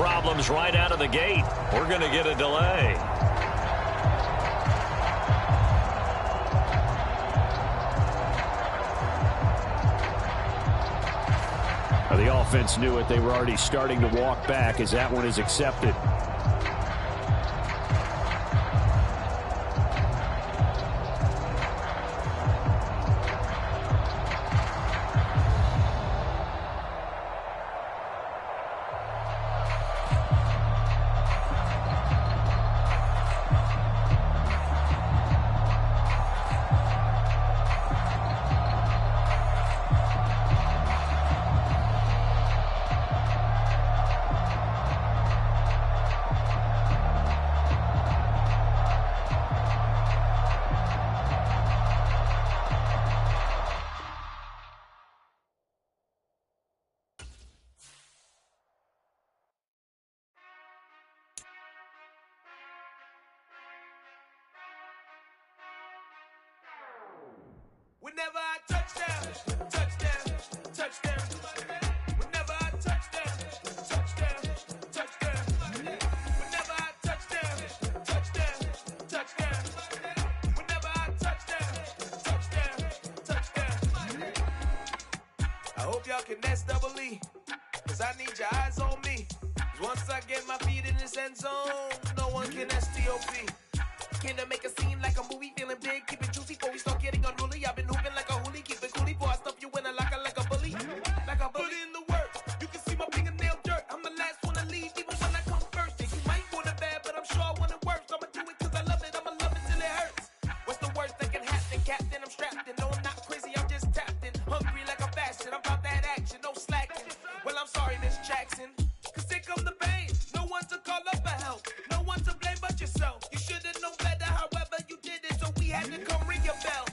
problems right out of the gate. We're going to get a delay. The offense knew it. They were already starting to walk back as that one is accepted. Whenever I touchdown, touchdown, touchdown. Whenever I touchdown, touchdown, touchdown. Whenever I touchdown, touchdown, touchdown. Whenever I touchdown, touchdown, touchdown. I hope y'all can S-double-E, cause I need your eyes on me. Cause once I get my feet in this end zone, no one can S-T-O-P. Came to make a scene like a movie, feeling big, keep it juicy before we start getting unruly. I've been hooping like a hoolie, keep it coolie before I stuff you in a locker like a bully. Like a bully. Put in the work, you can see my fingernail dirt. I'm the last one to leave, even when I come first. Yeah, you might want it bad, but I'm sure I want it worse. I'ma do it cause I love it, I'ma love it till it hurts. What's the worst that can happen, Captain? I'm strapped in, no I'm not crazy, I'm just tapped in. Hungry like a bastard, I'm about that action, no slacking. Well, I'm sorry, Miss Jackson, cause here come the pain. No one to call up for help, no one to blame but yourself. You should've known better, however you did it, so we had to come ring your bell.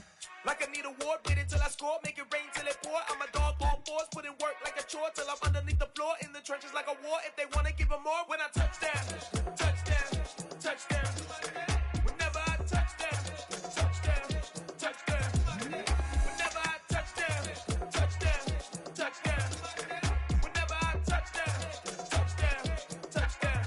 Like I need a award, wait until I score, make it rain till it pour. I'm a dog, all fours, put in work like a chore till I'm underneath the floor, in the trenches like a war. If they wanna give them more, when I touchdown, touchdown, touchdown. Whenever I touchdown, touchdown, touchdown. Whenever I touchdown, touchdown, touchdown. Whenever I touchdown, touchdown, touchdown.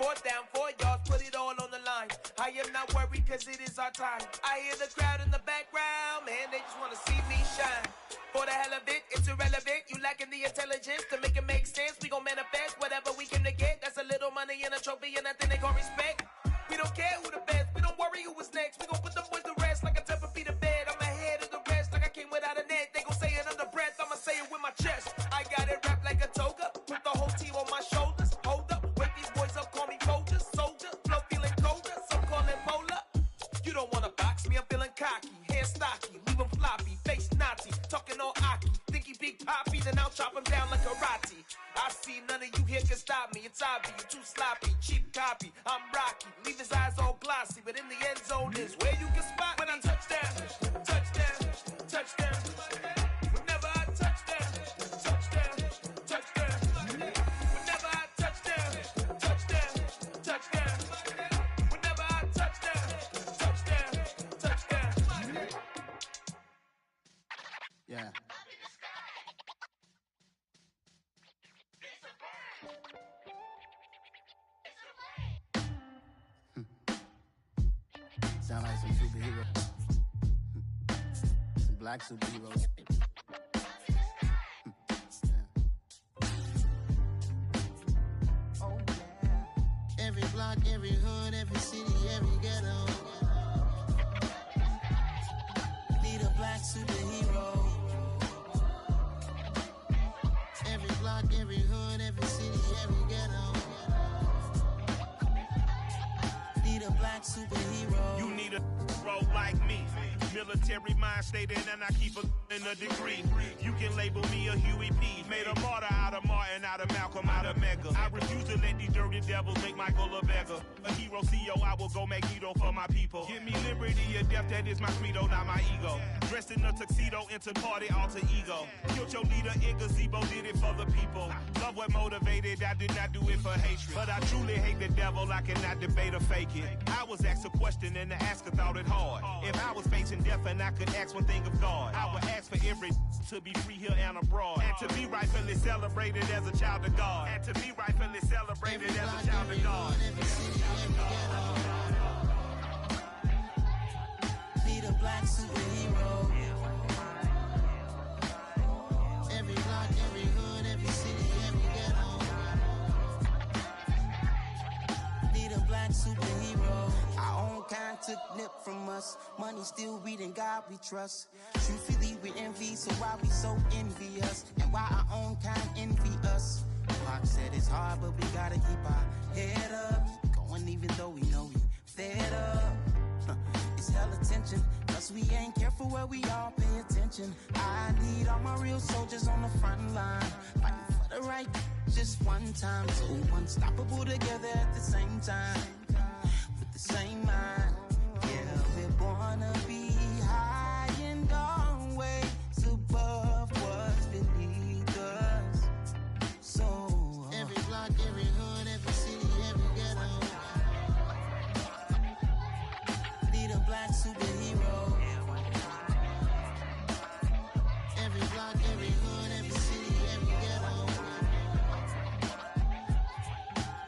4th down, 4 yards, put it all on the line. I am not worried cause it is our time. I hear the crowd in the background, man, they just wanna see me shine. For the hell of it, it's irrelevant. You lacking the intelligence to make it make sense. We gon' manifest whatever we can to get. That's a little money and a trophy and nothing they call respect. We don't care who the best, we don't worry who was next. We gon' put the boys to rest like a 10 feet of bed. I'm ahead of the rest like I came without a net. They gon' say it under breath, I'ma say it with my chest. I got it wrapped like a toga, put the whole team on my shoulders. Hold up, wake these boys up, call me Folgers, soldier. Flow feeling colder, some call it polar. You don't wanna box me, I'm feeling cocky. Hair stocky, leave him floppy, face Nazi. Talking all Aki, think he big poppy, then I'll chop him down like karate. I see none of you here can stop me. It's obvious, you too sloppy, cheap copy. I'm Rocky, leave his eyes all glossy, but in the end zone is where you can spot when I touchdown, touchdown, touchdown. Whenever I touchdown, touchdown, touchdown. Whenever I touchdown, touchdown, touchdown. Whenever I touchdown, touchdown, touchdown. Yeah. Sound like some superheroes. Some black superheroes. Oh, yeah. Every block, every hood, every city, every ghetto. Need a black superhero. Every block, every hood, every city, every ghetto. Need a black superhero. You need a role like me. Military mind stated, and I keep in a degree. You can label me a Huey P. Made a martyr out of Martin, out of Malcolm, out of Mega. I refuse to let these dirty devils make Michael a beggar. A hero Rocio, I will go Magneto for my people. Give me liberty or death, that is my credo, not my ego. Dressed in a tuxedo, enter party, alter ego. Killed your leader in gazebo, did it for the people. Love what motivated, I did not do it for hatred. But I truly hate the devil, I cannot debate or fake it. I was asked a question and the asker thought it hard. If I was facing death and I could ask one thing of God, I would ask for every to be free here and abroad. And to be rightfully celebrated as a child of God. And to be rightfully celebrated as a child of God. Need a black superhero. Every block, every hood, every city, every ghetto. Need a black superhero. Our own kind took nip from us. Money still reading God we trust. Truthfully we envy, so why we so envious? And why our own kind envy us? Pac said it's hard, but we gotta keep our head up. Going even though we know we fed up. It's hell attention, cause we ain't careful where we all pay attention. I need all my real soldiers on the front line, fighting for the right just one time. So unstoppable together at the same time, with the same mind. Yeah, we're born to be high and always above what's beneath us. So every block, every hood, every city, every ghetto. Need a black superhero. Every block, every hood, every city, every ghetto.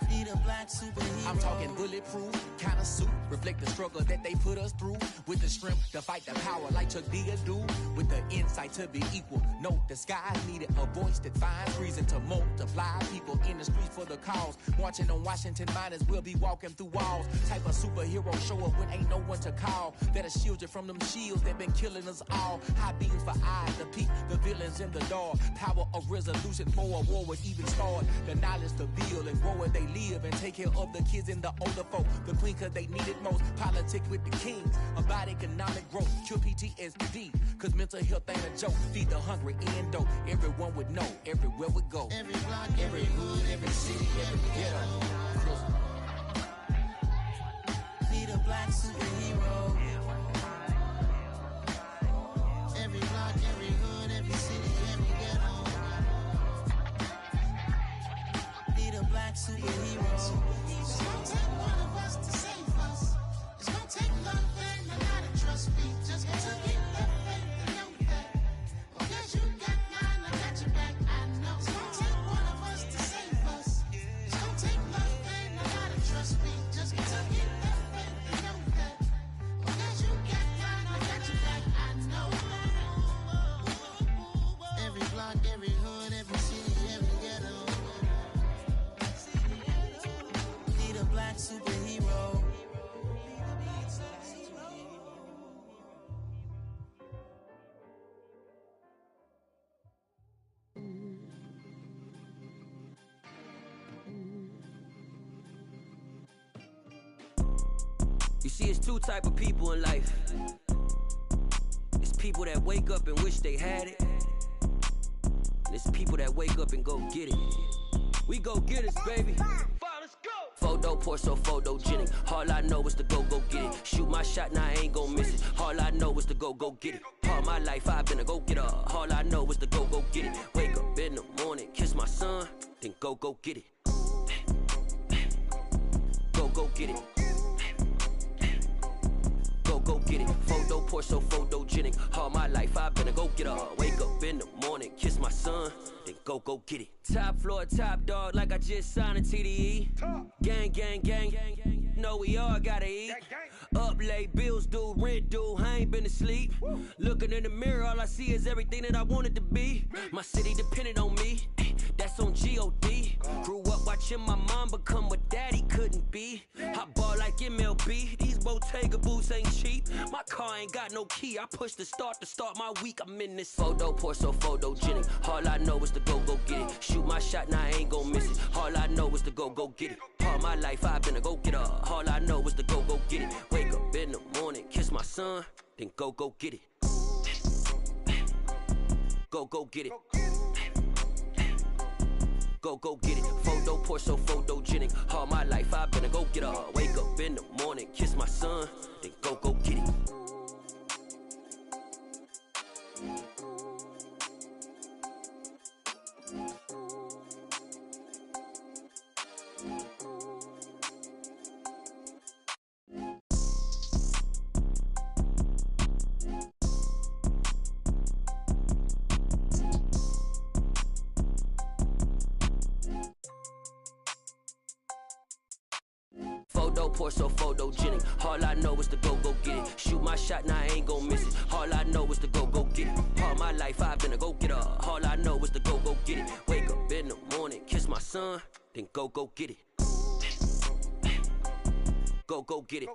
Need a black superhero. I'm talking bulletproof, kind of suit, reflect the struggle that they put us through. With the strength to fight the power like Chuck D do. With the insight to be equal. No, the sky needed a voice that finds reason to multiply. People in the streets for the cause. Marching on Washington, might as well be walking through walls. Type of superhero show up when ain't no one to call. That'll shield you from them shields that been killing us all. High beams for eyes to peek the villains in the dark. Power of resolution for a war would even start. The knowledge to build and grow where they live and take care of the kids and the older folk. The queen cause they need it most. Politics with the kings. About economic growth. Cure PTSD. Cause mental health ain't a joke. Feed the hungry and dope. Everyone would know. Everywhere we go. Every block, every hood, every city, every ghetto. Need a black superhero. Every block, every hood, every city, every ghetto. Need a black superhero. It's gonna take one of us to save us. It's gonna take love and a lot of trust. We just got to get that faith and know that. Because you got mine, I got your back, I know. It's gonna take one of us to save us. It's gonna take love and a lot of trust. We just got to get that faith and know that. Because you got mine, I got your back, I know. Every block, every hood, every city, every ghetto. Need a black superhero. You see, it's two type of people in life. It's people that wake up and wish they had it. And it's people that wake up and go get it. We go get it, baby. Let's go. Photo pour so photogenic. All I know is to go get it. Shoot my shot, now I ain't gon' miss it. All I know is to go get it. All my life I've been a go-getter. All I know is to go get it. Wake up in the morning, kiss my son, then go get it. Go get it. Go get it. Photo pour so photogenic. All my life I've been a go-getter. Wake up in the morning, kiss my son, then go get it. Top floor, top dog, like I just signed a TDE. Gang. Know we all gotta eat. Up late, bills due, rent due, I ain't been asleep. Looking in the mirror, all I see is everything that I wanted to be. My city depended on me, that's on G.O.D. Grew up watching my mom become what daddy couldn't be. I ball like MLB, these Bottega boots ain't cheap. My car ain't got no key, I push the start to start my week. I'm in this photo pour so photogenic. All I know is to go get it. Shoot my shot, now I ain't gon' miss it. All I know is to go get it. All my life I've been a go-getter. All I know is to go get it. Wake up in the morning, kiss my son, then go get it. Go get it. Go get it. Photo poor, so photogenic. All my life I've been a go-getter. Wake up in the morning, kiss my son, then go get it. Photo poor, so photogenic. All I know is to go get it. Shoot my shot, now I ain't gon' miss it. All I know is to go get it. All my life I've been a go-getter. All I know is to go get it. Wake up in the morning, kiss my son, then go get it. Go get it.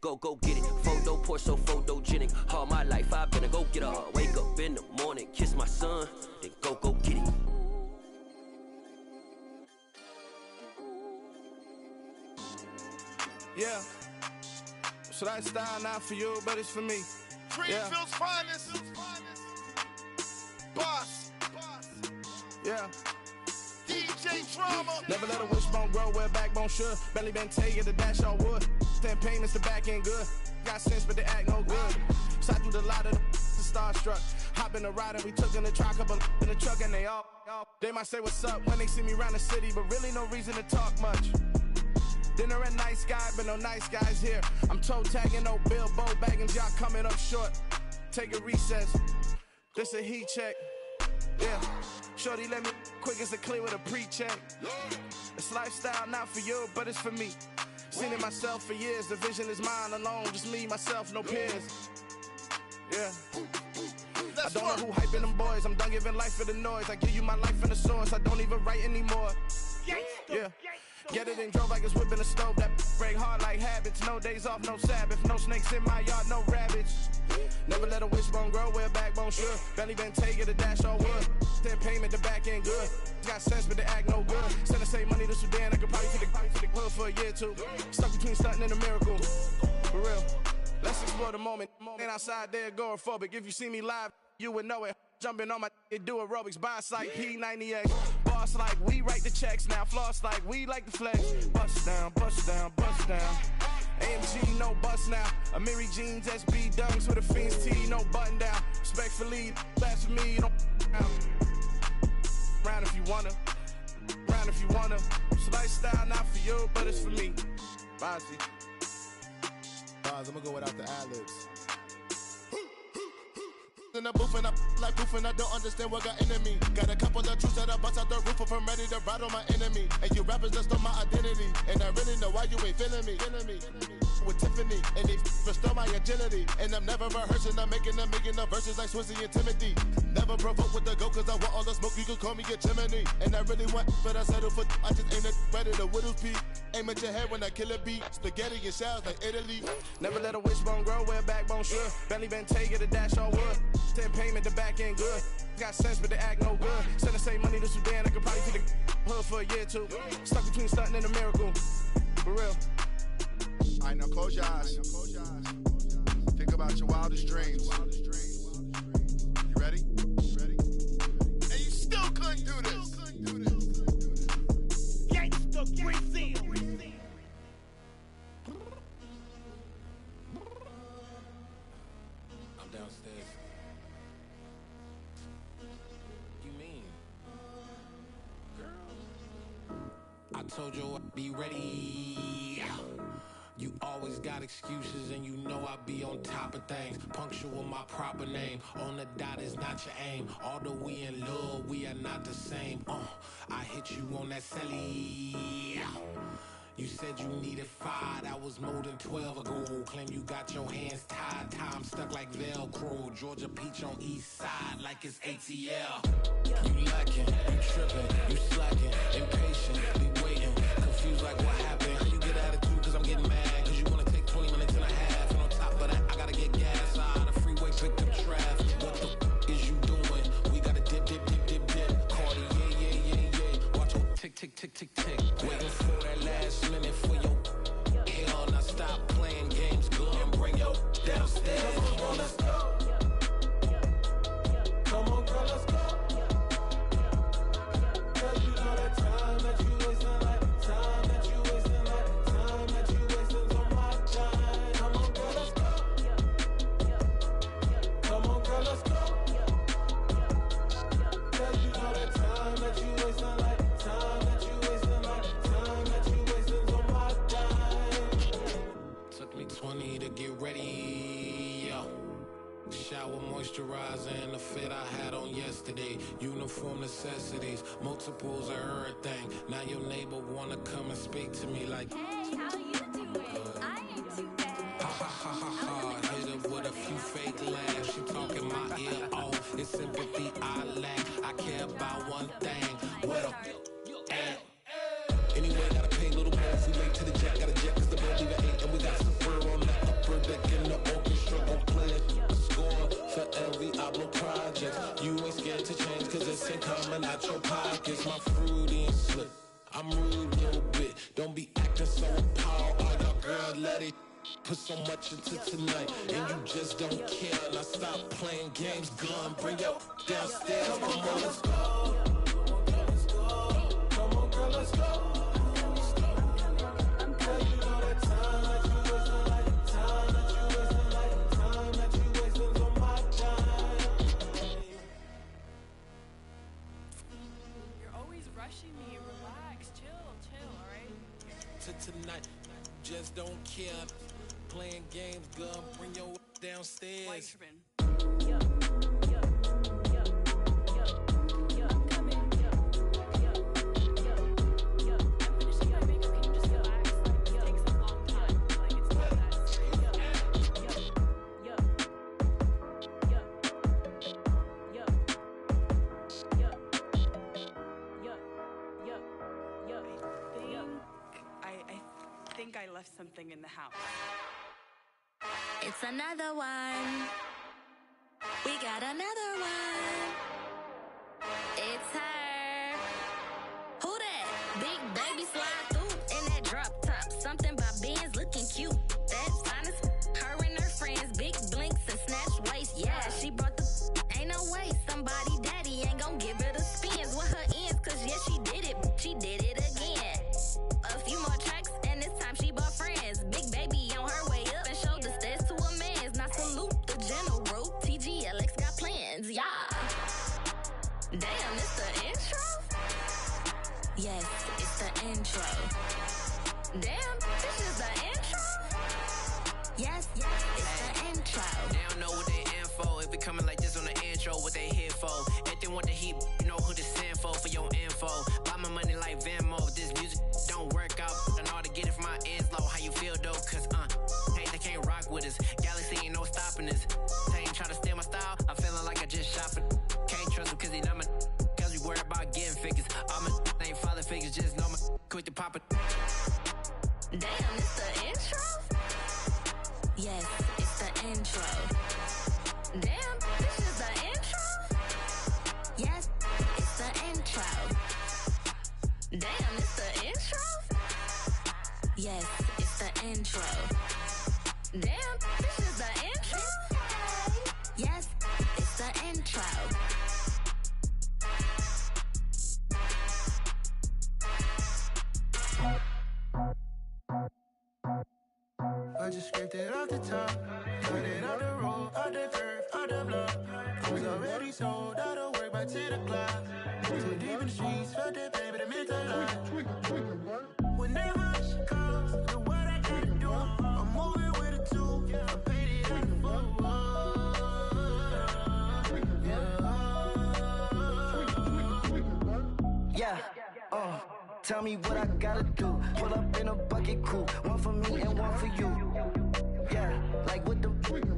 Go get it. Photo poor, so photogenic. All my life I've been a go-getter. Wake up in the morning, kiss my son, then go get it. Yeah. So that style not for you, but it's for me. Greenfield's finest. Boss. Yeah. DJ Drama. Never let a wishbone grow where backbone should. Belly been taking the dash all wood. 10 payments, the back end good. Got sense, but they act no good. So I threw the lot of the starstruck. Hop in the ride and we took in the truck, couple in the truck, and they might say what's up when they see me around the city, but really no reason to talk much. Dinner at nice guy, but no nice guys here. I'm toe tagging, no Bilbo Baggins, y'all coming up short. Take a recess. This a heat check. Yeah. Shorty let me quick as a clear with a pre-check. This lifestyle not for you, but it's for me. Seen it myself for years. The vision is mine alone. Just me, myself, no peers. Yeah. I don't know who hyping them boys. I'm done giving life for the noise. I give you my life in the source. I don't even write anymore. Yeah. Get it and drove like it's whipping a stove. That break hard like habits. No days off, no Sabbath. No snakes in my yard, no rabbits. Never let a wishbone grow where backbone should. Belly been taking the dash all wood. 10 payment, the back end good. Got sense, but they act no good. Send the same money to Sudan. I could probably take the hood for a year or two. Stuck between stunting and a miracle. For real. Let's explore the moment. Ain't outside there agoraphobic. If you see me live, you would know it. Jumping on my do aerobics, boss like P90X. Boss like we write the checks now. Floss like we like the flex. Bust down, bust down, bust down. AMG, no bust now. Amiri jeans, SB dunks with a Fiends T, no button down. Respectfully, best for me, don't round if you wanna. Round if you wanna. This lifestyle not for you, but it's for me. Bossy. Bars, I'm gonna go without the ad-libs. In the booth and I like proof and I don't understand what got into me. Got a couple of truths that I bust out the roof if I'm ready to rattle my enemy. And you rappers just on my identity. And I really know why you ain't feeling me. With Tiffany and they restore my agility. And I'm never rehearsing, I'm making the verses like Swizzy and Timothy. Never provoke with the go cause I want all the smoke, you can call me a chimney. And I really want, but I settle for I just ain't ready to widow's peak. Aim at your head when I kill a beat. Spaghetti and shells like Italy. Never let a wishbone grow where backbone should. Belly been taking the dash all wood. 10 payment, the back end good. Got sense, but they act no good. Send the same money to Sudan, I could probably take the hood for a year or two. Stuck between stunting and a miracle. For real. Alright, now close your eyes. Think about your wildest dreams. You ready? And you still couldn't do this. Gangsta Brazil. I'm downstairs. You mean? Girl. I told you I'd be ready. You always got excuses and you know I be on top of things. Punctual my proper name. On the dot is not your aim. Although we in love, we are not the same. I hit you on that celly. You said you needed 5, that was more than 12 ago. Claim you got your hands tied, time stuck like Velcro. Georgia Peach on east side like it's ATL. You lacking, you tripping, you slacking, impatient, be waiting, confused like what happened. How you get attitude cause I'm getting mad, cause you wanna take 20 minutes and a half. And on top of that, I gotta get gas out the freeway, pick up traffic. What the is you doing? We gotta dip. Cardi, yeah. Watch your tick. Waiting for that last minute for your hell. Now stop playing games, go and bring your downstairs. Come on, let's go. Come on, girl, let's go. shower, moisturizer, and the fit I had on yesterday. Uniform necessities, multiples of everything. Now your neighbor wanna come and speak to me like, hey, how you doing? I ain't too bad. Ha ha ha ha ha. Hit her with a few fake laughs. She talking my ear off. It's sympathy I lack. I care about one thing. Well, anyway, gotta pay a little more if we late to the jet. Got a jet cause the boat leave at 8 and we got some fur on the upper deck in the orchestra. Gon' play a score for every Oblo project. You ain't scared to change cause it's ain't coming out your pockets. My fruity and slip. I'm rude a little bit. Don't be acting so appalled. All y'all girl, let it put so much into tonight. And you just don't care. Now stop playing games, gun. Bring your downstairs. Come on, let's go. Come on, girl, let's go. Tonight, just don't care. Playing games, gun, bring your downstairs. I left something in the house. It's another one. We got another one. It's her. Who that? Big baby slide through in that drop top. Something about Benz looking cute. That's honest. Her and her friends, big blinks and snatch waist. Yeah, she brought the. Ain't no way somebody daddy ain't gon' give her the spins with her ends. Cause yeah, she did it. She did it again. A few more tracks and this time she bought friends. Big baby on her way up and showed the stairs to a man's. Now salute the general. TGLX got plans, yeah. Damn, it's the intro? Yes, it's the intro. Damn, this is the intro? Yes, it's the intro. They don't know what they info. If it coming like this on the intro, what they here for? If they want the heat, you know who to send for your info. Buy my money like Venmo. This music don't work out. I know how to get it from my ends low. How you feel though? Cause hey, they can't rock with us. Galaxy ain't no stopping us. They ain't try to steal my style. I'm feeling like I just shot for. Can't trust him cause he not my. Cause we worried about getting figures. All my ain't father figures. Just know my quick to pop it. Damn, it's the intro? Yes, it's the intro. Damn, this is the intro? Yes, it's the intro. Damn, it's the intro? Yes, it's the intro. Damn, this is the intro? Yes, it's the intro. I just scraped it off the top, got it out the road, out the curve, out the block. I was already sold, out of work by 10 o'clock. Too deep in the streets, felt that pain, but it meant a lot. Whenever she calls, do what I gotta do. I'm moving with a two, I paid it out the book. Yeah, tell me what I gotta do. Pull up in a bucket crew, one for me and one for you. Yeah, like with the roof.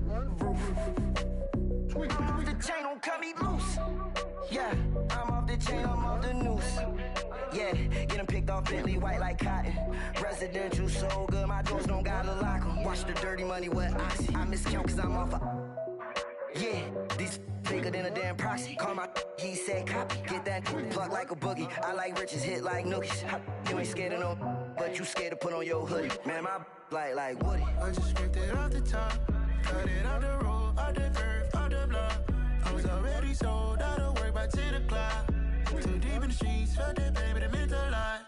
I'm off the chain, don't cut me loose. Yeah, I'm off the chain, I'm off the noose. Yeah, getting picked off Bentley white like cotton. Residential so good, my doors don't gotta lock 'em. Watch the dirty money with oxy. I miscount cause I'm off yeah, these bigger than a damn proxy. Call my he said copy. Get that plug like a boogie. I like riches, hit like nookies. You ain't scared of no, but you scared to put on your hoodie. Man, my like Woody. I just scraped it off the top, got it out the road, out the curve, out the block. I was already sold, out of work by 10 o'clock. Too deep in the streets, felt that pain, but it meant a lot.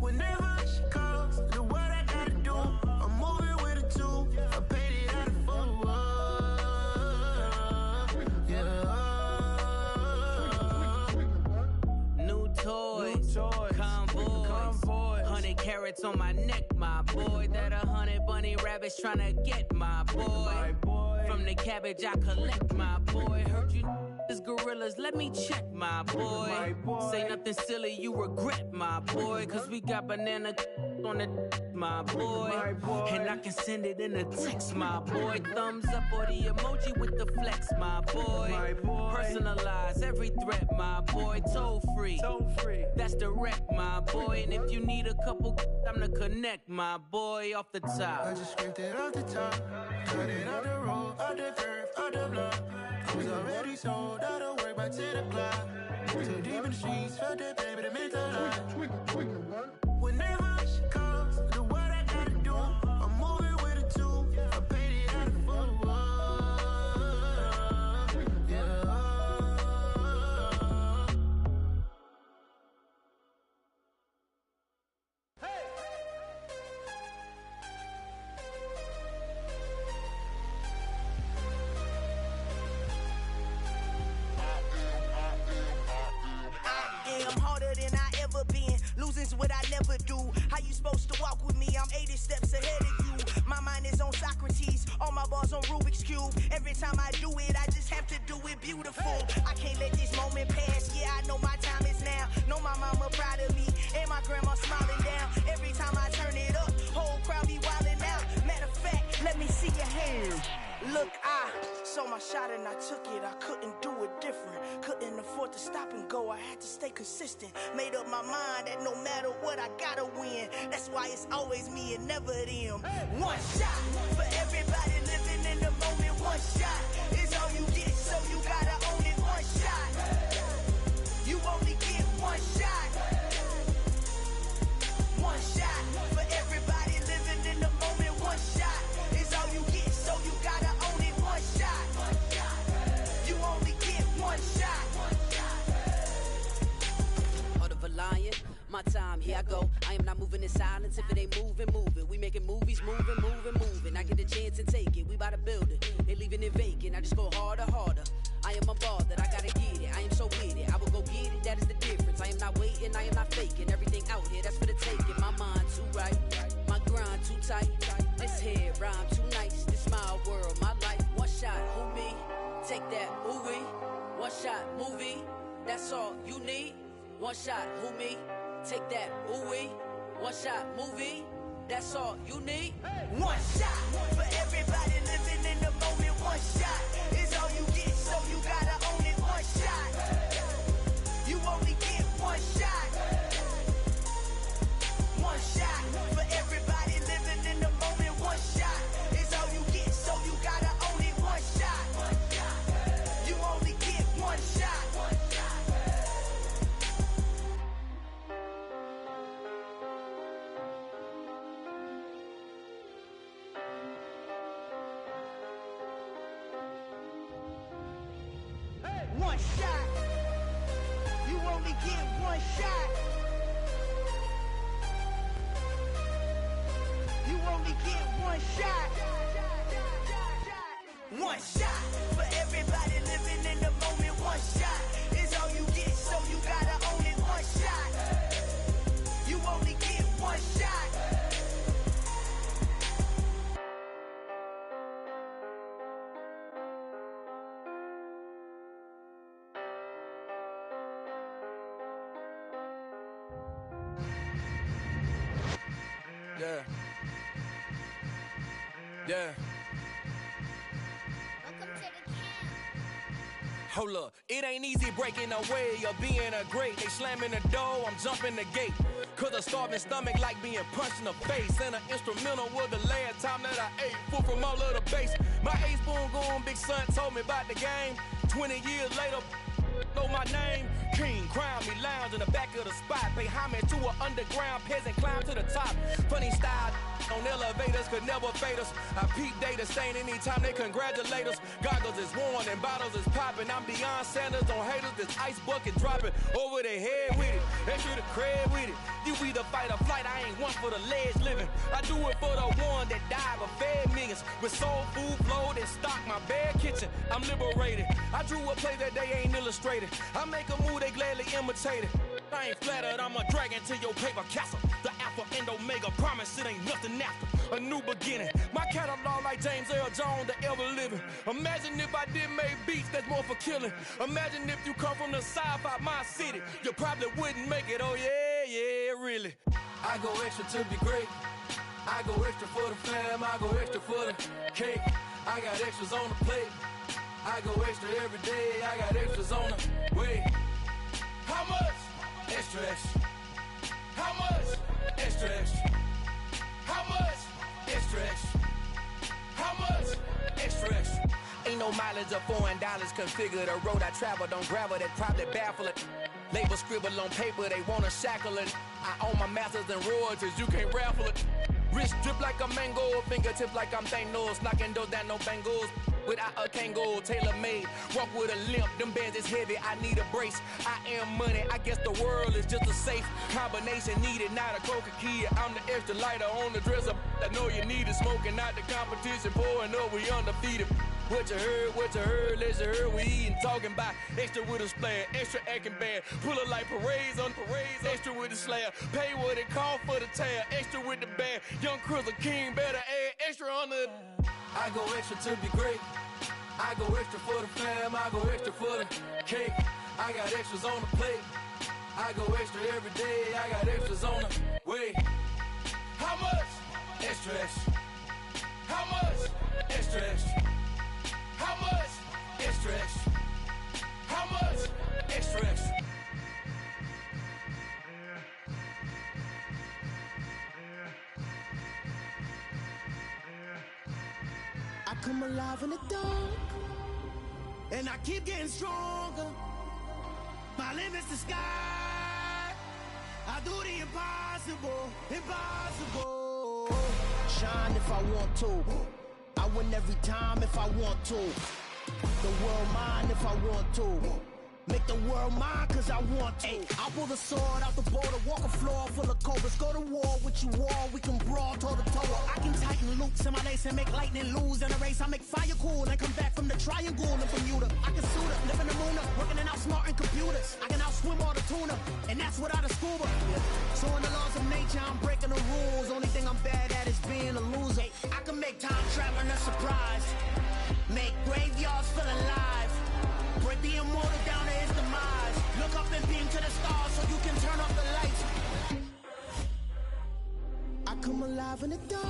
Whenever she calls, do what I gotta do. I'm moving with a two, I paid it out of full. New toys, convoys, 100 carat racks on my neck, my boy. That 100 bunny rabbits tryna get, my boy. From the cabbage I collect, my boy. Heard you is gorillas, let me check, my boy. Say nothing silly, you regret, my boy. Cause we got banana on the my boy. And I can send it in a text, my boy. Thumbs up or the emoji with the flex, my boy. Personalize every threat, my boy. Toll free. That's direct, my boy. And if you need a couple, I'm the connect, my boy. Off the top. I just scraped it off the top, cut it out the road, out the curve, out the block. I was already sold, out of work by 10 o'clock. Too deep in the streets, felt that baby to make a lot. Whenever she calls, do what I gotta do. I'm moving with a two, I paid it out of full. Yeah. I'm harder than I ever been. Losing's what I never do. How you supposed to walk with me? I'm 80 steps ahead of you. My mind is on Socrates. All my bars on Rubik's Cube. Every time I do it, I just have to do it beautiful. I can't let this moment pass. Yeah, I know my time is now. Know my mama proud of me. And my grandma smiling down. Every time I turn it up, whole crowd be wildin' out. Matter of fact, let me see your hands. Look, I saw my shot and I took it. I couldn't do it different. Couldn't afford to stop and go. I had to stay consistent. Made up my mind that no matter what, I gotta win. That's why it's always me and never them. One shot for everybody living in the moment. One shot is all you get, so you gotta own it. One shot. You only get one shot. One shot for everybody living in the moment. One shot is all you get, so you gotta own it. One shot. You only get one shot. Heart of a lion, my time, here I go. I am not moving in silence. If it ain't moving, moving. We making movies, moving, moving, moving. I get the chance and take it. We bout to build it. They leaving it vacant. I just go harder, harder. I am a ball that I gotta get it. I am so with it. I will go get it. That is the difference. I am not waiting. I am not faking. Everything out here, that's for the taking. My mind too right. My grind too tight. This head rhyme too nice. This my world, my life. One shot, who me? Take that, ooh wee. One shot, movie. That's all you need. One shot, who me? Take that, ooh wee. One shot, movie. That's all you need. One shot for everybody living in the moment. One shot is all you get, so you gotta own it. One shot. You only get one shot. One shot for everybody living in the moment. One shot is all you get, so you gotta own it. One shot. You only get one shot. One shot. You only get one shot. You only get one shot. One shot for everybody living in the moment. One shot is all you get, so you gotta own it. One shot. You only get one shot. Yeah. Yeah. Hold up, it ain't easy breaking away or being a great. They slamming the door, I'm jumping the gate. Cause a starving stomach like being punched in the face. And an instrumental was the last time that I ate. Food from all of the bass. My ace boom goon, big son told me about the game. 20 years later, know my name. King, crown me, lounge in the back of the spot. Pay homage to an underground peasant, climb to the top. Funny style on elevators could never fade us. I peep data stain anytime they congratulate us. Goggles is worn and bottles is popping. I'm Deion Sanders on haters, this ice bucket dropping over their head with it. They should have cred with it. You either fight or flight, I ain't one for the ledge living. I do it for the one that died but fed millions. With soul food flowed and stocked my bare kitchen. I'm liberated. I drew a play that they ain't illustrated. I make a move, they gladly imitate it. I ain't flattered, I'm a dragon to your paper castle. The Alpha and Omega, promise it ain't nothing after. A new beginning. My catalog like James Earl Jones, the ever living. Imagine if I did make beats that's more for killing. Imagine if you come from the sci-fi, my city. You probably wouldn't make it, oh yeah, really. I go extra to be great. I go extra for the fam, I go extra for the cake. I got extras on the plate. I go extra every day, I got extras on the way. How much? Extra, extra. How much? Extra, extra. How much? Extra, extra. How much? Extra, extra. Ain't no mileage of $4 configure the road I travel. Don't gravel, that probably baffle it. Label scribble on paper, they wanna shackle it. I own my masters and royalties, you can't raffle it. Wrist drip like a mango, fingertips like I'm Thanos. Knocking those down, no bangles. Without a Kango, tailor-made. Walk with a limp, them bands is heavy, I need a brace. I am money, I guess the world is just a safe combination needed, not a coca key. I'm the extra lighter on the dresser. I know you need it, smoking out the competition, pouring up, we undefeated. What you heard, let you heard, we eatin', talking about extra with a splash, extra acting bad, pull it like parades on parades, extra with the slab, pay what it cost for the tab, extra with the band, young Chris a king, better add extra on the. I go extra to be great. I go extra for the fam, I go extra for the cake. I got extras on the plate. I go extra every day, I got extras on the way. How much? Extra, extra. How much? Extra, extra. How much? Extra, extra. How much? Extra, extra. I come alive in the dark, and I keep getting stronger. My limit's the sky. I do the impossible, impossible. Shine if I want to. I win every time if I want to. The world mine if I want to. Make the world mine cause I want to. Ay, I'll pull the sword out the border, walk a floor full of cobras. Go to war with you all, we can brawl toe to toe. I can tighten loops in my lace and make lightning lose in a race. I make fire cool and come back from the triangle in Bermuda. I can suit up, live in the moon up, working and outsmarting computers. I can outswim all the tuna, and that's without a scuba. So in the laws of nature, I'm breaking the rules. Only thing I'm bad at is being a loser. Ay, I can make time traveling a surprise, make graveyards feel alive. Break the immortal down to his demise. Look up and beam to the stars so you can turn off the lights. I come alive in the dark,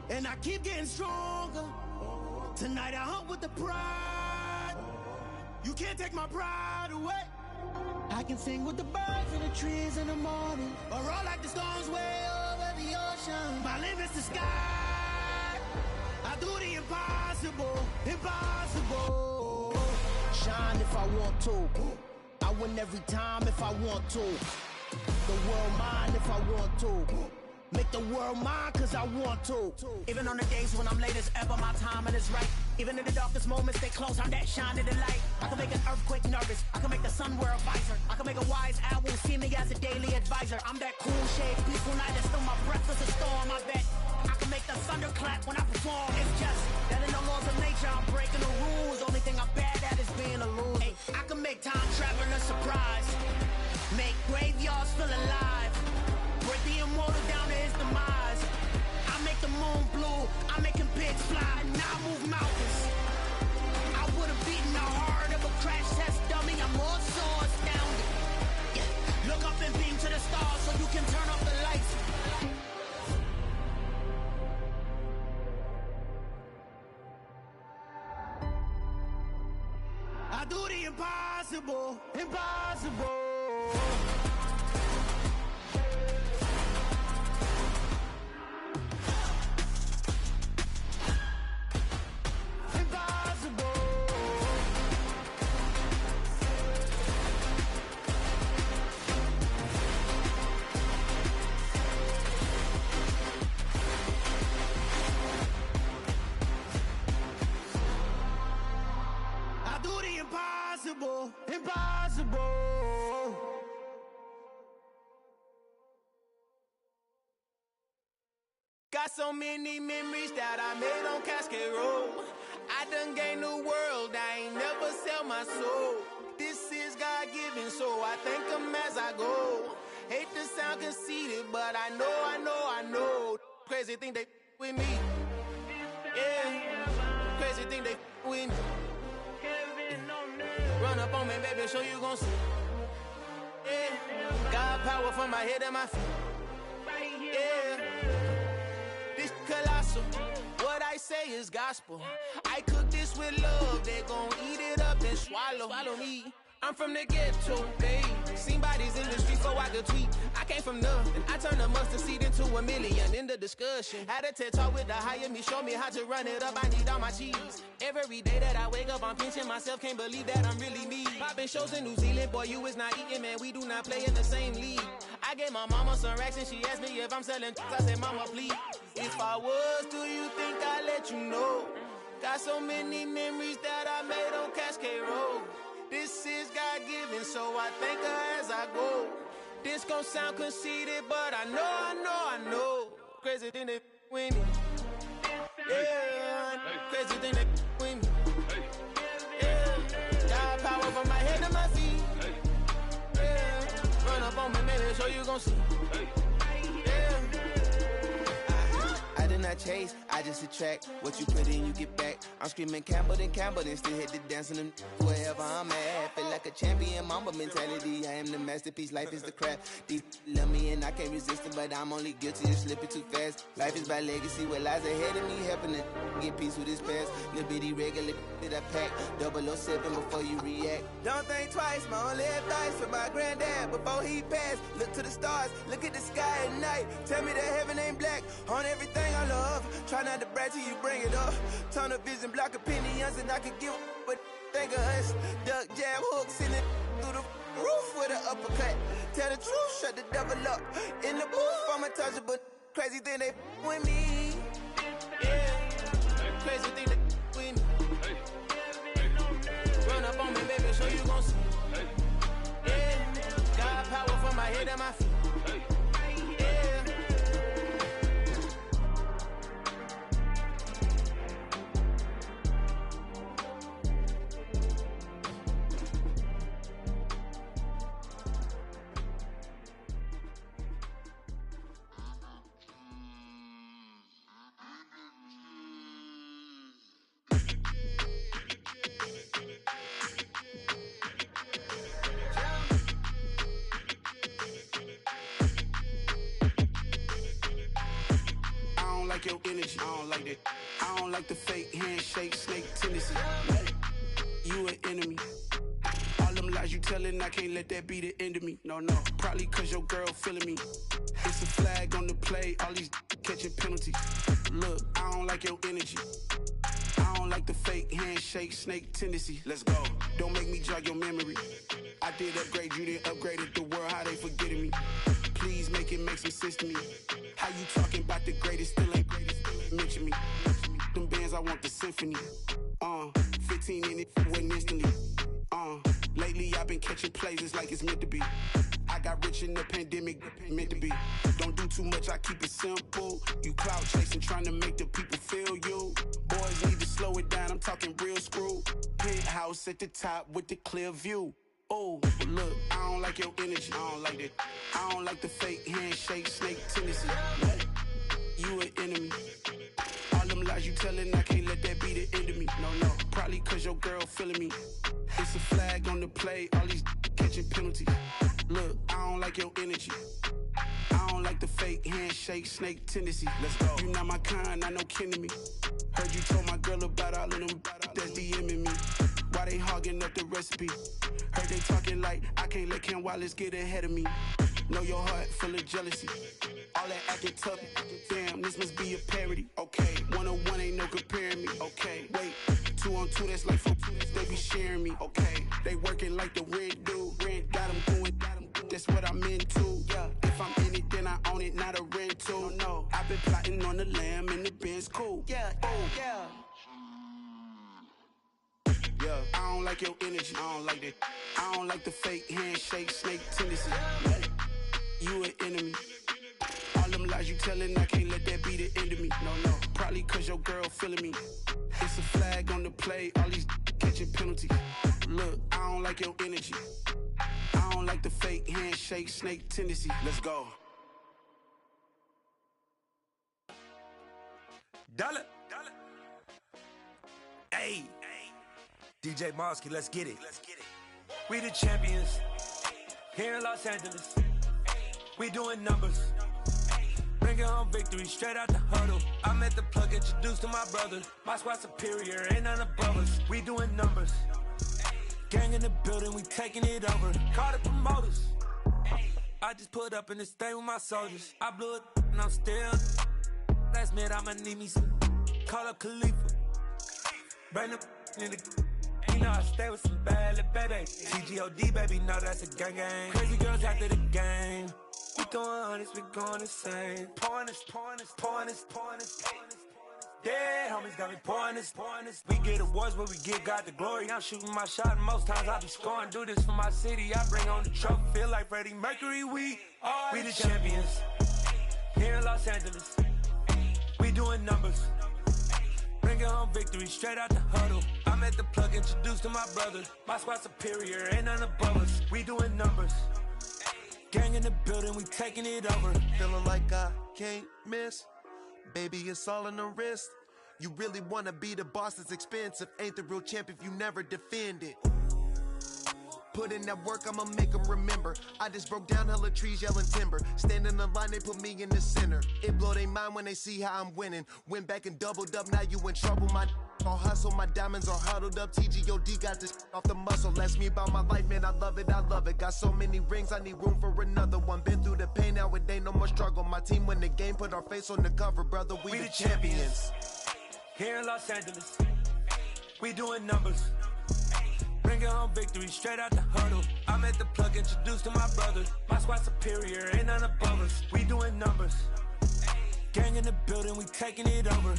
and I keep getting stronger. Tonight I hunt with the pride. You can't take my pride away. I can sing with the birds in the trees in the morning, or roll like the storms way over the ocean. My limit's the sky. I do the impossible, impossible. Shine if I want to. I win every time if I want to. The world mine if I want to. Make the world mine cause I want to. Even on the days when I'm late as ever, my timing is right. Even in the darkest moments, stay close, I'm that shining the light. I can make an earthquake nervous, I can make the sun wear a visor. I can make a wise owl see me as a daily advisor. I'm that cool shade, peaceful night, that's still my breath is a storm, I bet. I can make the thunder clap when I perform. It's just that in the laws of nature, I'm breaking the rules. Only thing I'm bad at is being a loser. Ay, I can make time traveling a surprise, make graveyards feel alive. Break the immortal down to his demise. I make the moon blue, I'm making pigs fly. Now I move mountains. I would've beaten the heart of a crash test dummy. I'm more so astounded. Yeah. Look up and beam to the stars so you can turn off the lights. I do the impossible, impossible. Impossible, impossible. Got so many memories that I made on Cascade Road. I done gained the world, I ain't never sell my soul. This is God-given, so I thank him as I go. Hate to sound conceited, but I know. Crazy thing they with me. Yeah, crazy thing they with me. Run up on me, baby, show you gon' see. Yeah, got power from my head and my feet. Yeah, this colossal. What I say is gospel. I cook this with love. They gon' eat it up and swallow me. I'm from the ghetto, babe. Seen bodies in the street so I could tweet. I came from nothing. I turned a mustard seed into a million in the discussion. Had a TED talk with the higher me, show me how to run it up. I need all my cheese. Every day that I wake up, I'm pinching myself. Can't believe that I'm really me. Popping shows in New Zealand, boy, you is not eating, man. We do not play in the same league. I gave my mama some racks and she asked me if I'm selling. I said, mama, please. If I was, do you think I'd let you know? Got so many memories that I made on Cascade Road. This is God-given, so I thank her as I go. This gon' sound conceited, but I know. Crazy thing they with me. Yeah, crazy thing they with me. Yeah, got power from my head to my feet. Yeah, run up on me, maybe so you gon' see. Yeah. I did not chase, I just attract. What you put in, you get back. I'm screaming Campbell, then still hit the dance and wherever I'm at. Feel like a champion, mamba mentality. I am the masterpiece, life is the craft. Deep love me and I can't resist it, but I'm only guilty of slipping too fast. Life is by legacy, what lies ahead of me, helping to get peace with his past. Little bitty regular that I pack, 007 before you react. Don't think twice, my only advice for my granddad before he passed. Look to the stars, look at the sky at night. Tell me that heaven ain't black on everything I love. Try not to brag till you bring it up. Tunnel vision, block opinions, and I could give but think of us. Duck jab hooks in it through the roof with an uppercut. Tell the truth, shut the devil up. In the booth, I'm untouchable. Crazy thing they with me. Yeah, crazy thing they with me. Run up on me, baby, so you gon' see. Yeah, got power from my head and my feet. Your energy, I don't like that. I don't like the fake handshake, snake tendency. You an enemy. All them lies you telling, I can't let that be the end of me. No, probably cause your girl feeling me. It's a flag on the play, all these catching penalties. Look, I don't like your energy. I don't like the fake handshake, snake tendency. Let's go. Don't make me jog your memory. I did upgrade you, then upgraded the world, how they forgetting me. Please make it make some sense to me. How you talking about the greatest, still ain't greatest, mention me. Them bands, I want the symphony. 15 in it, went instantly. Lately I've been catching plays, it's like it's meant to be. I got rich in the pandemic, meant to be. Don't do too much, I keep it simple. You clout chasing, trying to make the people feel you. Boys need to slow it down, I'm talking real screw. Penthouse at the top with the clear view. Oh, look, I don't like your energy, I don't like that. I don't like the fake handshake, snake tendency. You an enemy. All them lies you telling, I can't let that be the end of me. No, probably cause your girl feeling me. It's a flag on the play, all these catching penalties. Look, I don't like your energy. I don't like the fake handshake, snake tendency. Let's go. You not my kind, I know kin to me. Heard you told my girl about all of them that's DMing me. Why they hogging up the recipe? Heard they talking like I can't let Ken Wallace get ahead of me. Know your heart full of jealousy. All that acting tough, damn, this must be a parody. Okay, 101 ain't no comparing me. Okay, wait, 2 on 2, that's like 4, they be sharing me. Okay, they working like the rent do. Rent got them going, that's what I'm into. Yeah, if I'm in it, then I own it, not a rental. No, I've been plotting on the lamb and the Benz cool. Yeah, yeah. Yeah, I don't like your energy, I don't like that. I don't like the fake handshake, snake tendency. You an enemy. All them lies you telling, I can't let that be the end of me. No, probably cause your girl feeling me. It's a flag on the play, all these catching penalties. Look, I don't like your energy. I don't like the fake handshake, snake tendency. Let's go. Dollar. Hey. DJ Mosky, let's get it. We the champions. Here in Los Angeles. We doing numbers. Bringing home victory straight out the huddle. I'm at the plug, introduced to my brother. My squad superior, ain't none above us. We doing numbers. Gang in the building, we taking it over. Call the promoters. I just put up in this thing with my soldiers. I blew it and I'm still. Last minute I'ma need me some. Call up Khalifa. Bring them in the. You know I stay with some bad little baby. CGOD baby, know that's a gang gang. Crazy girls after the game. We throwing hundreds, we going insane. Pouring this. Dead homies got me pouring this. We get awards, but we give God the glory. I'm shooting my shot, and most times I be scoring. Do this for my city, I bring on the trophy. Feel like Freddie Mercury, we the champions. Here in Los Angeles, we doing numbers. Bringing home victory straight out the huddle. I'm at the plug, introduced to my brother. My squad superior, ain't none above us. We doing numbers. Gang in the building, we taking it over. Feeling like I can't miss. Baby, it's all in the wrist. You really wanna be the boss, it's expensive. Ain't the real champ if you never defend it. Put in that work, I'ma make them remember. I just broke down hella trees, yelling timber. Stand in the line, they put me in the center. It blow their mind when they see how I'm winning. Went back and doubled up, now you in trouble. My all hustle, my diamonds are huddled up. TGOD got this off the muscle. Ask me about my life, man, I love it. Got so many rings, I need room for another one. Been through the pain, now it ain't no more struggle. My team win the game, put our face on the cover, brother. We the champions. Here in Los Angeles, we doing numbers. Bringing home victory straight out the huddle. I'm at the plug, introduced to my brother. My squad superior, ain't none above us. We doing numbers. Gang in the building, we taking it over.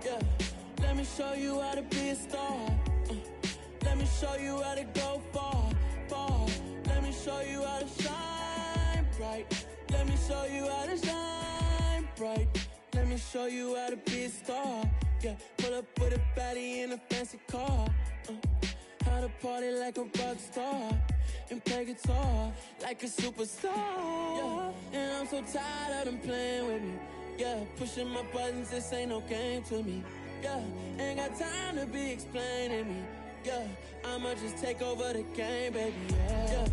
Yeah, let me show you how to be a star. Let me show you how to go far. Let me show you how to shine bright. Let me show you how to shine bright. Let me show you how to be a star. Yeah, pull up with a baddie in a fancy car. How to party like a rock star and play guitar like a superstar. Yeah, and I'm so tired of them playing with me. Yeah, pushing my buttons, this ain't no game to me. Yeah, ain't got time to be explaining me. Yeah, I'ma just take over the game, baby. Yeah,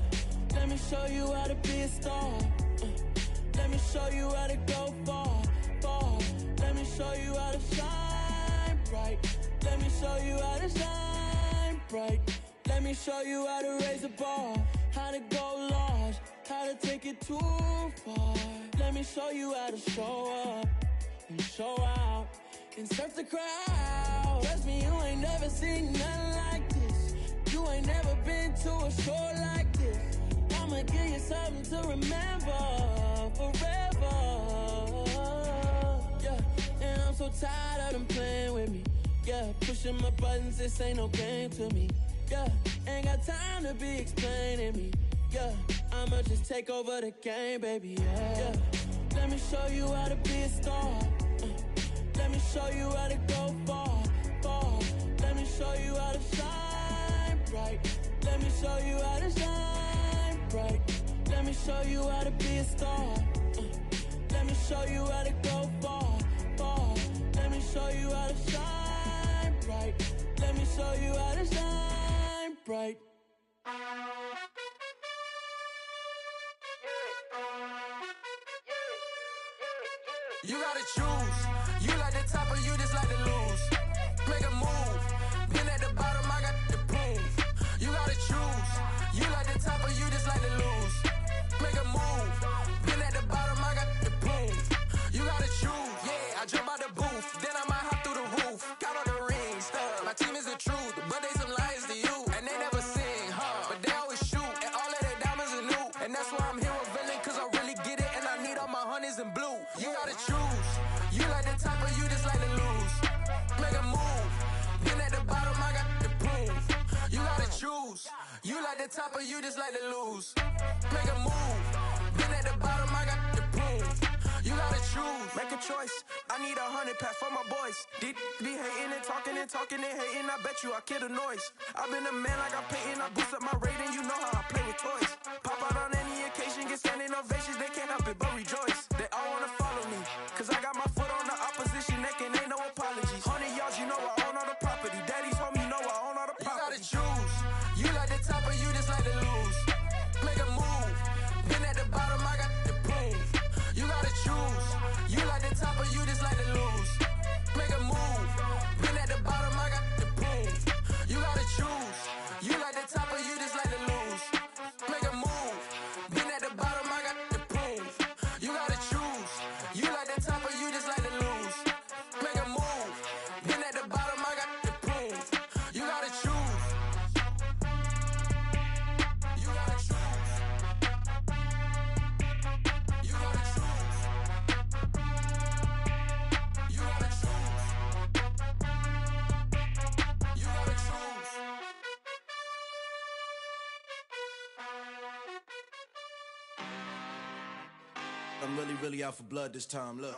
let me show you how to be a star. Let me show you how to go far. Let me show you how to shine bright. Let me show you how to shine bright. Let me show you how to raise a bar, how to go large, how to take it too far. Let me show you how to show up and show out and surf the crowd. Trust me, you ain't never seen nothing like this. You ain't never been to a show like this. I'ma give you something to remember forever. Yeah, and I'm so tired of them playing with me. Yeah, pushing my buttons, this ain't no game to me. Yeah, ain't got time to be explaining me. Yeah, I'ma just take over the game, baby. Yeah, let me show you how to be a star. Let me show you how to go far. Let me show you how to shine bright. Let me show you how to shine bright. Let me show you how to be a star. Let me show you how to go far. Let me show you how to shine bright. Let me show you how to shine bright. You gotta choose. You like the top or you just like to lose. Make a move. Been at the bottom, I got the proof. You gotta choose. You like the top or you just the top of you just like to lose. Make a move. Been at the bottom, I got the prove. You gotta choose. Make a choice. I need 100 pack for my boys. Be hating and talking and hating. I bet you I kill the noise. I've been a man like I'm Peyton. I boost up my rating. You know how I play with toys. Pop out on any occasion, get standing ovations. They can't help it but rejoice. They all wanna follow me, cause I got my foot on the opposition neck and ain't no apologies. 100 yards, you know I own all the property. Daddy's home, you know I own all the property. You gotta choose. You like the top or you just like to lose. Make a move. Been at the bottom, I got the proof. You gotta choose. You like the top or you just like to lose. Make a move. Been at the bottom, I got the proof. You gotta choose. You like the top or you just like to lose. Make a move. Been at the bottom, I got the proof. You gotta choose. You like the top or you just like to lose. Make a move. Been at the bottom, I got the proof. You gotta choose. You gotta choose. You gotta choose. You gotta choose. You gotta choose. I'm really out for blood this time, look.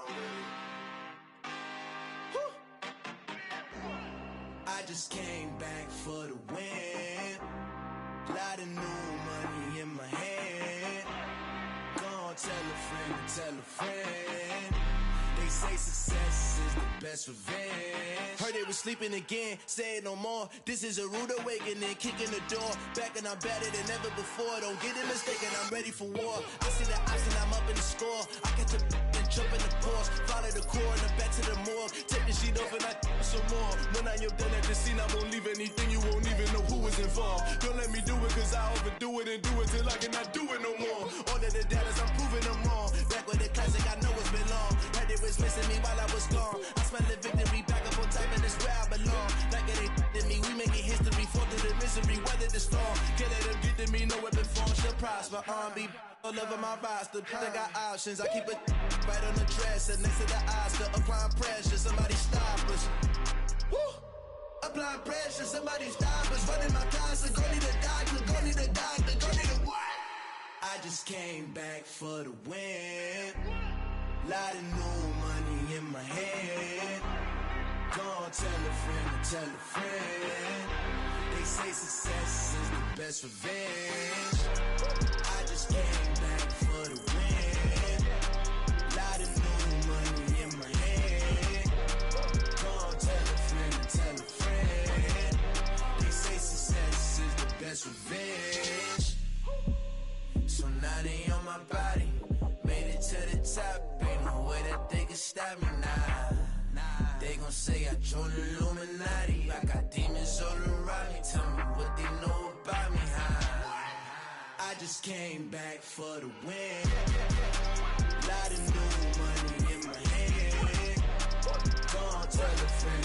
I just came back for the win. Lot of new money in my hand. Gonna tell a friend. They say success is the best revenge. Heard they was sleeping again, say it no more. This is a rude awakening, kicking the door. Back and I'm better than ever before. Don't get it mistaken, I'm ready for war. I see the option, I'm up in the score. I catch a and jump in the Porsche. Follow the core and the back to the morgue. Take the sheet off and I some more. When I am done at the scene, I won't leave anything. You won't even know who was involved. Don't let me do it, cause I overdo it and do it till I cannot do it no more. All of the doubters, I'm proving them wrong. Back with the classic, I know it's been long. Heard it was missing me while I was gone. I smell the victory, back up on top, and it's where I belong. Like it ain't to me, we making history. Fall through the misery, weather the storm. Can't let them get to me, no weapon form shall prosper. R&B all over my roster. I got options, I keep it right on the dresser. Next to the Oscar, applying pressure. Somebody stop us. Woo! Applying pressure, somebody stop us. Running my closet, go need a doctor, go need a doctor, go need a what? I just came back for the win. Lot of new money in my hand. Gonna tell a friend. They say success is the best revenge. I just came back for the win. Lot of new money in my hand. Gonna tell a friend. They say success is the best revenge. So now they on my body. Made it to the top. Ain't no way that they can stop me now. They gon' say I joined the Illuminati. I got demons all around me. Tell me what they know about me, huh? I just came back for the win. Lot of new money in my hand. Gonna tell a friend.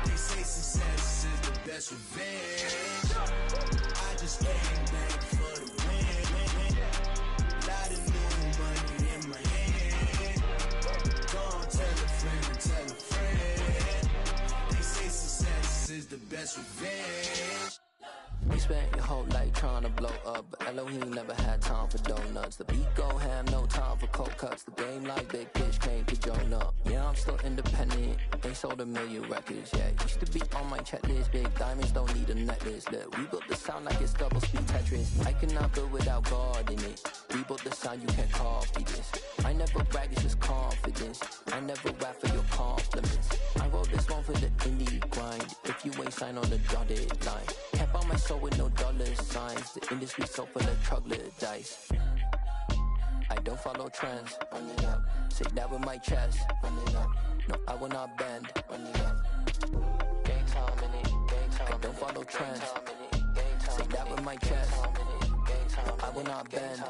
They say success is the best revenge. I just came back for the win. Lot of new money in my hand. Gonna tell a friend. They say success is the best revenge. You spent your whole life trying to blow up, but Elohim never had time for donuts. The beat go ham, no time for cold cuts. The game like Big Fish came to join up. Yeah, I'm still independent, ain't sold a million records yet. Used to be on my checklist, big diamonds don't need a necklace. Look, we built the sound like it's double speed Tetris. I cannot build without God in it. We built the sound, you can't copy this. I never brag, it's just confidence. I never rap for your compliments. I wrote this one for the indie grind. If you ain't signed on the dotted line, can't buy my soul with no dollar signs. The industry so full of troglodytes. I don't follow trends. Run it up. Say that with my chest. Run it up. No, I will not bend. Run it up. Gang time in it. Gang time. I don't follow trends. Say that with my chest. I will not bend.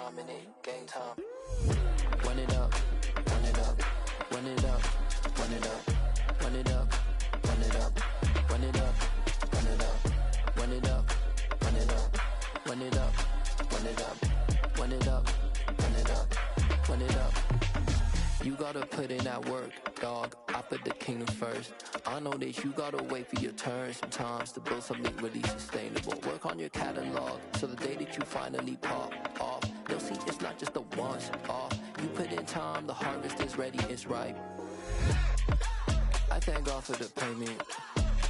Gang time. Run it up. Run it up. Run it up. Run it up. Run it up. Run it up. Run it up. Run it up. Run it up. Run it up. Run it up. Run it up. Run it up. Run it up. Run it up. You gotta put in that work, dog. I put the kingdom first. I know that you gotta wait for your turn sometimes to build something really sustainable. Work on your catalog so the day that you finally pop off, they'll see it's not just a once off. You put in time, the harvest is ready, it's ripe. I thank God for the payment.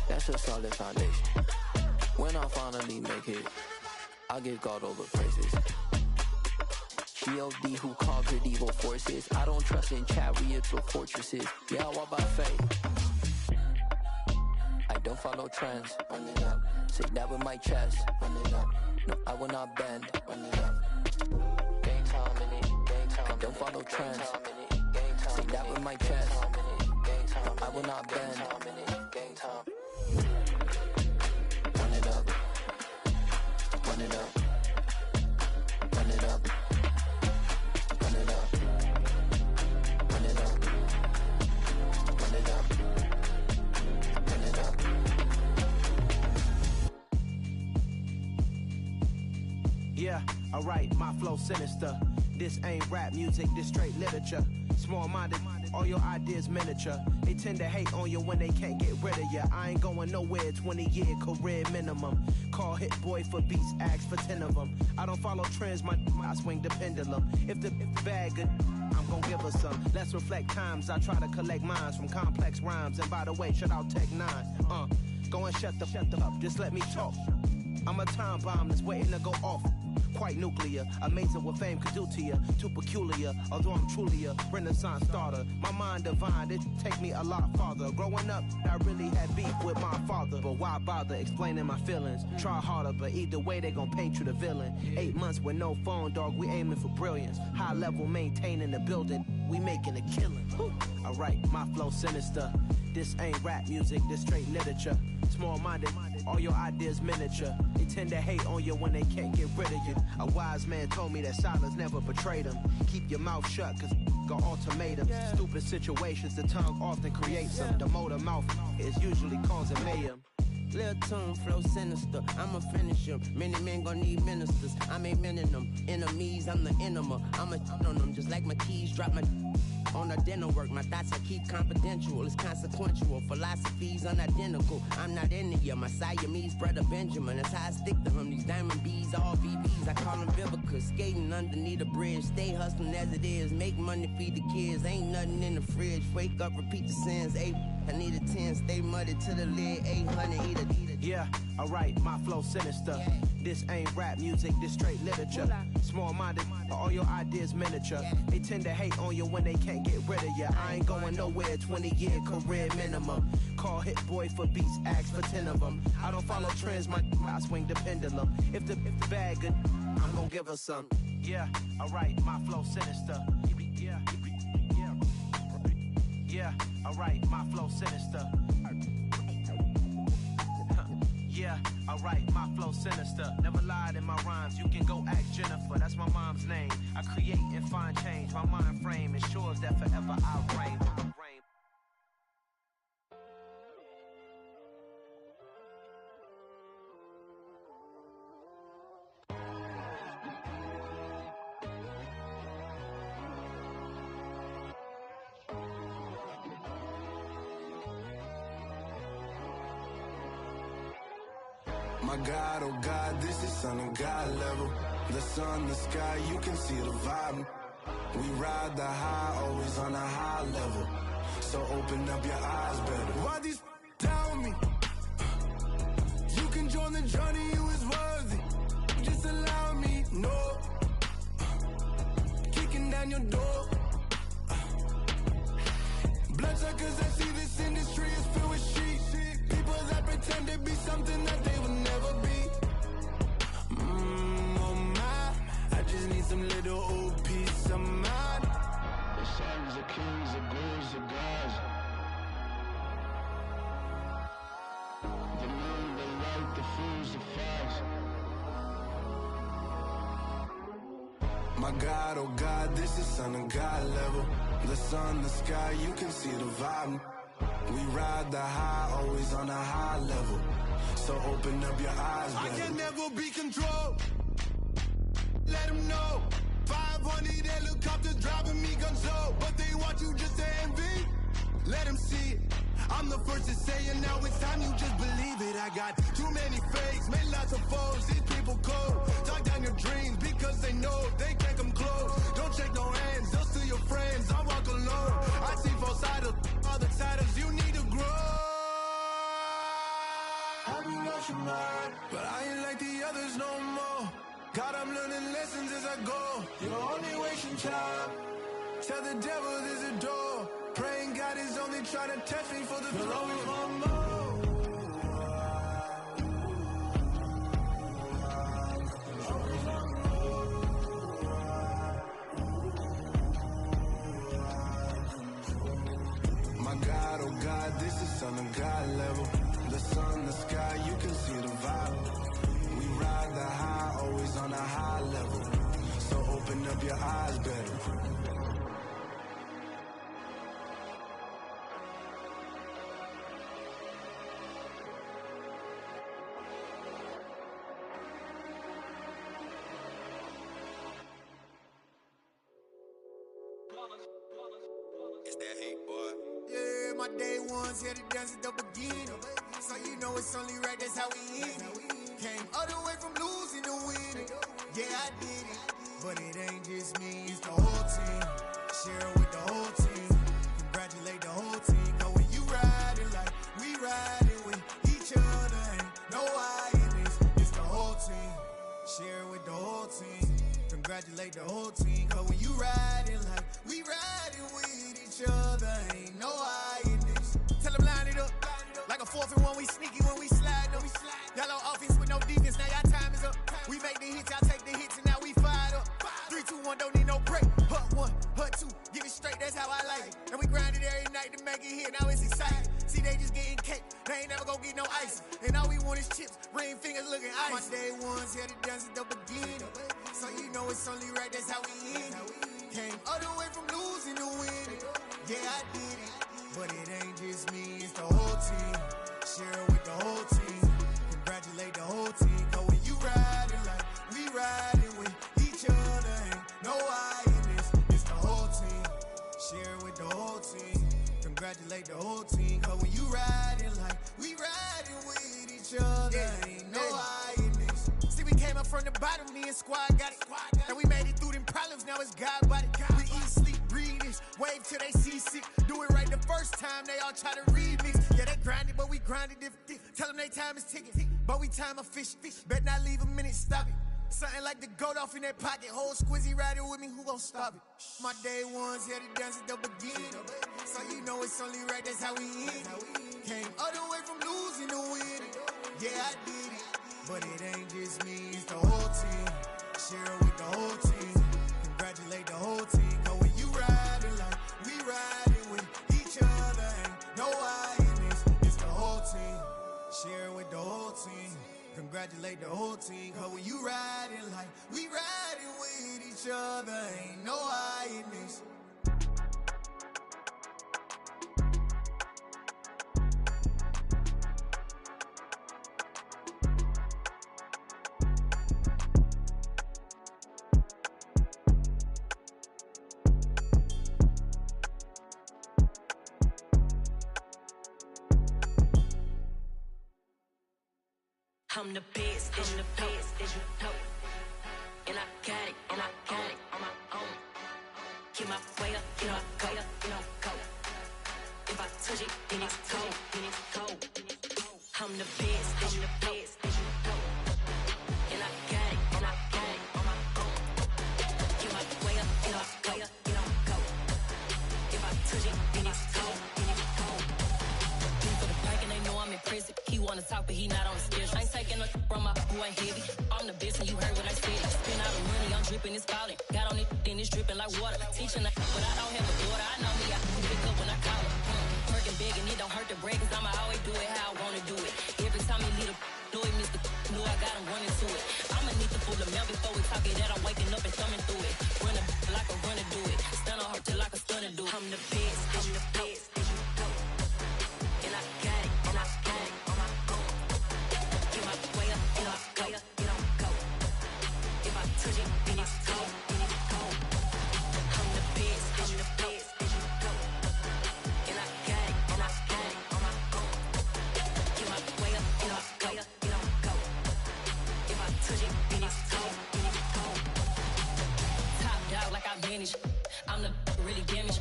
That's a solid foundation. When I finally make it, I give God all the praises. G.O.D. who conquered evil forces. I don't trust in chariots or fortresses. Yeah, I walk by faith. I don't follow trends. Run it up. Say that with my chest. Run it up. No, I will not bend. Run it up. Game time in it. Game time. I don't follow trends. Say that with my chest. I will not bend. Game time. Run it up. Run it up. Run it up. Run it up. Run it up. Run it up. Run it up. Yeah, alright, my flow sinister. This ain't rap music, this straight literature. Small-minded, all your ideas miniature. They tend to hate on you when they can't get rid of you. I ain't going nowhere, 20-year career minimum. Call Hit Boy for beats, ask for 10 of them. I don't follow trends, I swing the pendulum. If the bag good, I'm gon' give her some. Let's reflect times, I try to collect minds from complex rhymes. And by the way, shout out Tech 9. Go and shut the up, just let me talk. I'm a time bomb that's waiting to go off. Quite nuclear, amazing what fame could do to you. Too peculiar, although I'm truly a renaissance starter. My mind divine, it take me a lot farther. Growing up, I really had beef with my father. But why bother explaining my feelings? Try harder, but either way they gon' paint you the villain. 8 months with no phone, dog, we aiming for brilliance. High level maintaining the building, we making a killing. Alright, my flow sinister. This ain't rap music, this straight literature. Small-minded, all your ideas miniature. They tend to hate on you when they can't get rid of you. A wise man told me that silence never betrayed him. Keep your mouth shut, cause got ultimatums. Stupid situations, the tongue often creates them. The motor mouth is usually causing mayhem. Lil' tune, flow sinister, I'ma finish him. Many men gon' need ministers, I'm aiming them. Enemies, I'm the enema, I'ma on them. Just like my keys, drop my on the dinner work. My thoughts I keep confidential, it's consequential. Philosophies unidentical, I'm not into you. My Siamese brother Benjamin, that's how I stick to him. These diamond bees, all VVs, I call them Vivica. Skating underneath a bridge, stay hustling as it is. Make money, feed the kids, ain't nothing in the fridge. Wake up, repeat the sins, I need a 10, stay muddy to the lid, 800, eat a. Yeah, alright, my flow sinister. This ain't rap music, this straight literature. Small-minded, all your ideas miniature. They tend to hate on you when they can't get rid of you. I ain't going nowhere, 20-year career minimum. Call Hit Boy for beats, ask for 10 of them. I don't follow trends, I swing the pendulum. If the bag good, I'm gon' give her some. Yeah, alright, my flow sinister. Yeah, alright, my flow sinister. Yeah, alright, my flow sinister. Never lied in my rhymes, you can go ask Jennifer, that's my mom's name. I create and find change, my mind frame ensures that forever I reign. My God, oh God, this is Son of God level. The sun, the sky, you can see the vibe. We ride the high, always on a high level. So open up your eyes better. Why these down me? You can join the journey, you is worthy. Just allow me, no. Kicking down your door. Bloodsuckers, I see this industry is filled with sheep. People that pretend to be something that they will never be. Oh my, I just need some little old peace of mind. The sons of kings, the gurus of gods. The moon, the light, the fools, the facts. My God, oh God, this is Son of God level. The sun, the sky, you can see the vibe. We ride the high, always on a high level. So open up your eyes, baby. I can never be controlled. Let them know. 500 helicopters driving me gonzo. But they want you the first to say it, now it's time you just believe it. I got too many fakes, made lots of foes, these people cold. Talk down your dreams because they know they can't come close. Don't shake no hands, those to your friends, I walk alone. I see both sides, all the titles, you need to grow. Have you lost your mind? But I ain't like the others no more. God, I'm learning lessons as I go. You're only wasting time. Tell the devil there's a door. Praying God is only trying to test me for the flow. My God, oh God, this is on a God level. The sun, the sky, you can see the vibe. We ride the high, always on a high level. So open up your eyes better. It's that hate, boy. Yeah, my day ones here to dance at the beginning. So you know it's only right, that's how we end it. Came all the way from losing to winning. Yeah, I did it. But it ain't just me, it's the whole team. Share it with the whole team. Congratulate the whole team. Cause when you riding like we riding with each other, ain't no I in this. It's the whole team. Share it with the whole team. Congratulate the whole team. Cause when you riding like we riding with each other, ain't no I in this. Tell them line it up. Like a 4th and 1, we sneaky when we slide them. Yellow offense with no defense, now y'all time is up. We make the hits, y'all take the hits, and now we fired up. 3, 2, 1, don't need no break. Hut 1, hut 2, give it straight, that's how I like it. And we grind it every night to make it hit, now it's exciting. See, they just getting cake, they ain't never gonna get no ice. And all we want is chips, ring fingers looking ice. My day ones here to dance at the beginning. So you know it's only right, that's how we end it. Came all the way from losing to winning. Yeah, I did it. But it ain't just me, it's the whole team. Share it with the whole team. Congratulate the whole team. Cause when you riding like we riding with each other, ain't no I in this. It's the whole team. Share it with the whole team. Congratulate the whole team. Cause when you riding like we riding with each other, ain't no I in this. See, we came up from the bottom, me and squad got it. And we made it through them problems, now it's God body. We eat, sleep, breathe this. Wave till they seasick. Do it right the first time, they all try to remix. Yeah, they grinded, but we grinded different. Tell them they time is ticking, but we time a fish. Bet not leave a minute, stop it. Something like the goat off in their pocket. Whole squizzy riding with me, who gon' stop it? My day ones here to dance at the beginning. So you know it's only right, that's how we end it. Came all the way from losing to winning. Yeah, I did it. But it ain't just me, it's the whole team. Share it with the whole team. Congratulate the whole team. Cause when you riding like we riding with each other, ain't no I in this. It's the whole team. Share it with the whole team. Congratulate the whole team. Cause when you riding like we riding with each other, ain't no I in this. I'm the best, I'm the best, as you know. And I got it, and I got it on my own. Get my way up, get my go, go. If I touch it, then it's cold, then it's cold. I'm the best, I'm the best, as you know. And I got it, and I got it on my own. Get my way up, get my go. If I touch it, then it's cold, then it's cold. For the bike and they know I'm in prison. He wanna talk, but he not on the schedule. I ain't taking no from my who ain't heavy. I'm the best and you heard what I said. Spend all the money, I'm dripping, it's falling. Got on it, then it's dripping like water. Teaching that, but I don't have a daughter. I know me, I can pick up when I call her. Working big and it don't hurt to break, cause I'ma always do it how I wanna do it. Every time he lead a know it, Mr. Know I got him running to it. I'ma need to pull the mail before we talk it that I'm waking up and thumbing through it. Run a like a runner do it. Stun on her till like a stunner do it. I'm the best, I'm the best, as you know. And I got it, and I got it on my own. Get my way up, get my go. If I touch it, then it's cold, then it's cold. I'm the best, as you know. And I got it, and I got it on my own. really damaged.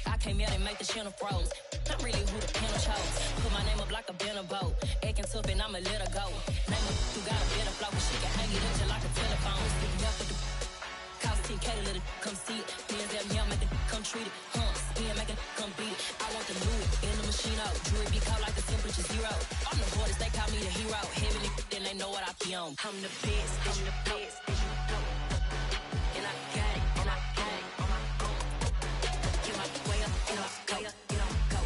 I came out and make the channel froze. I'm really who the panel chose. Put my name up like a banner boat. Acting tough and I'ma let her go. Name her who got a better flow, but she can hang it up just like a telephone. Speaking up with the cost 10K to let it come see it. Hands down, yeah, make it come treat it. Spin, make it come beat it. I want the new in the machine out. Jewelry be cold like the temperature zero. I'm the hardest, they call me the hero. Heavenly, then they know what I be on. I'm the best, I'm the best, and you know. And I got it, and I got it on my own. Get my way up, and I go, and I go.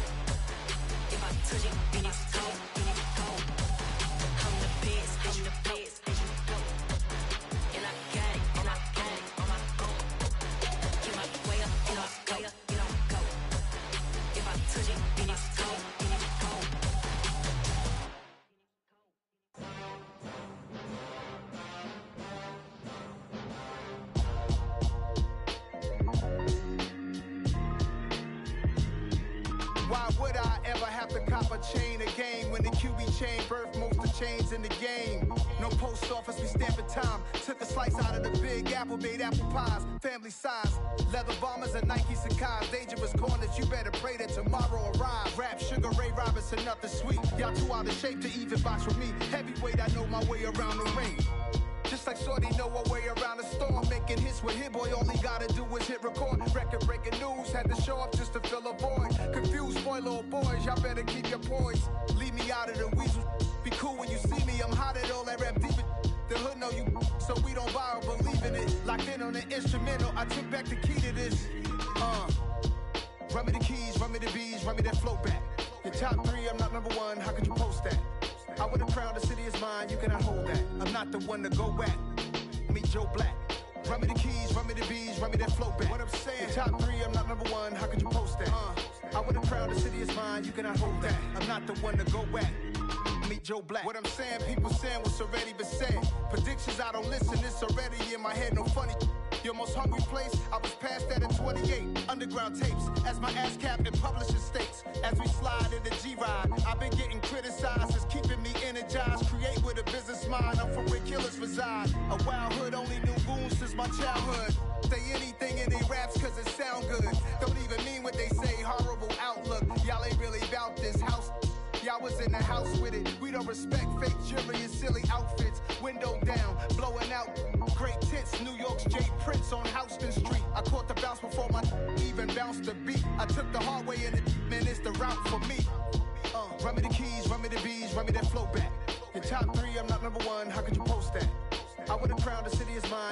If I touch it, then it's cold, then it's cold. I'm the best, and you know. And I got it, and I got it on my own. Get my way up, and I go, and I go. If I touch it, then it's cold, then it's cold. Why would I ever have to cop a chain again when the QB chain birthed most of chains in the game? No post office, we stamping time. Took a slice out of the big apple, made apple pies, family size. Leather bombers and Nike Sacai's. Dangerous corners, you better pray that tomorrow arrive. Rap, Sugar Ray Robinson, nothing sweet. Y'all too out of shape to even box with me. Heavyweight, I know my way around the ring. Just like Shorty know her way around the storm. Making hits with Hit Boy, all he gotta do is hit record. Record breaking news, had to show up just to fill a void. Confused boy, little boys, y'all better keep your poise. Leave me out of the weasel. Be cool when you see me, I'm hot at all that rap deep. The hood know you, so we don't buy or believe in it. Locked in on the instrumental, I took back the key to this. Run me the keys, run me the bees, run me that flow back. Your top three, I'm not number one, how could you post that? I would have crowned the city is mine, you cannot hold that. I'm not the one to go back. Meet Joe Black. Run me the keys, run me the bees, run me that flow back. What I'm saying, your top three, I'm not number one, how could you post that? I would have crowned the city is mine, you cannot hold that. I'm not the one to go back. Meet Joe Black. What I'm saying, people saying what's already been said. Predictions, I don't listen, it's already in my head, no funny. Your most hungry place, I was past that in 28. Underground tapes, as my ass cap in publishing states. As we slide in the G-Ride, I've been getting criticized, it's keeping me energized. Create with a business mind, I'm from where killers reside. A wild hood, only knew goons since my childhood. Say anything in they raps cause it sound good. Don't even mean what they say, horrible outlook. Y'all ain't really about this house. Y'all was in the house with it. We don't respect fake jewelry and silly outfits. Window down, blowing out great tits. New York's J. Prince on Houston Street. I caught the bounce before my even bounced the beat. I took the hard way in it, man, it's the route for me. Run me the keys, run me the bees, run me that flow back. Your top three, I'm not number one, how could you post that? I would have crowned the city is mine.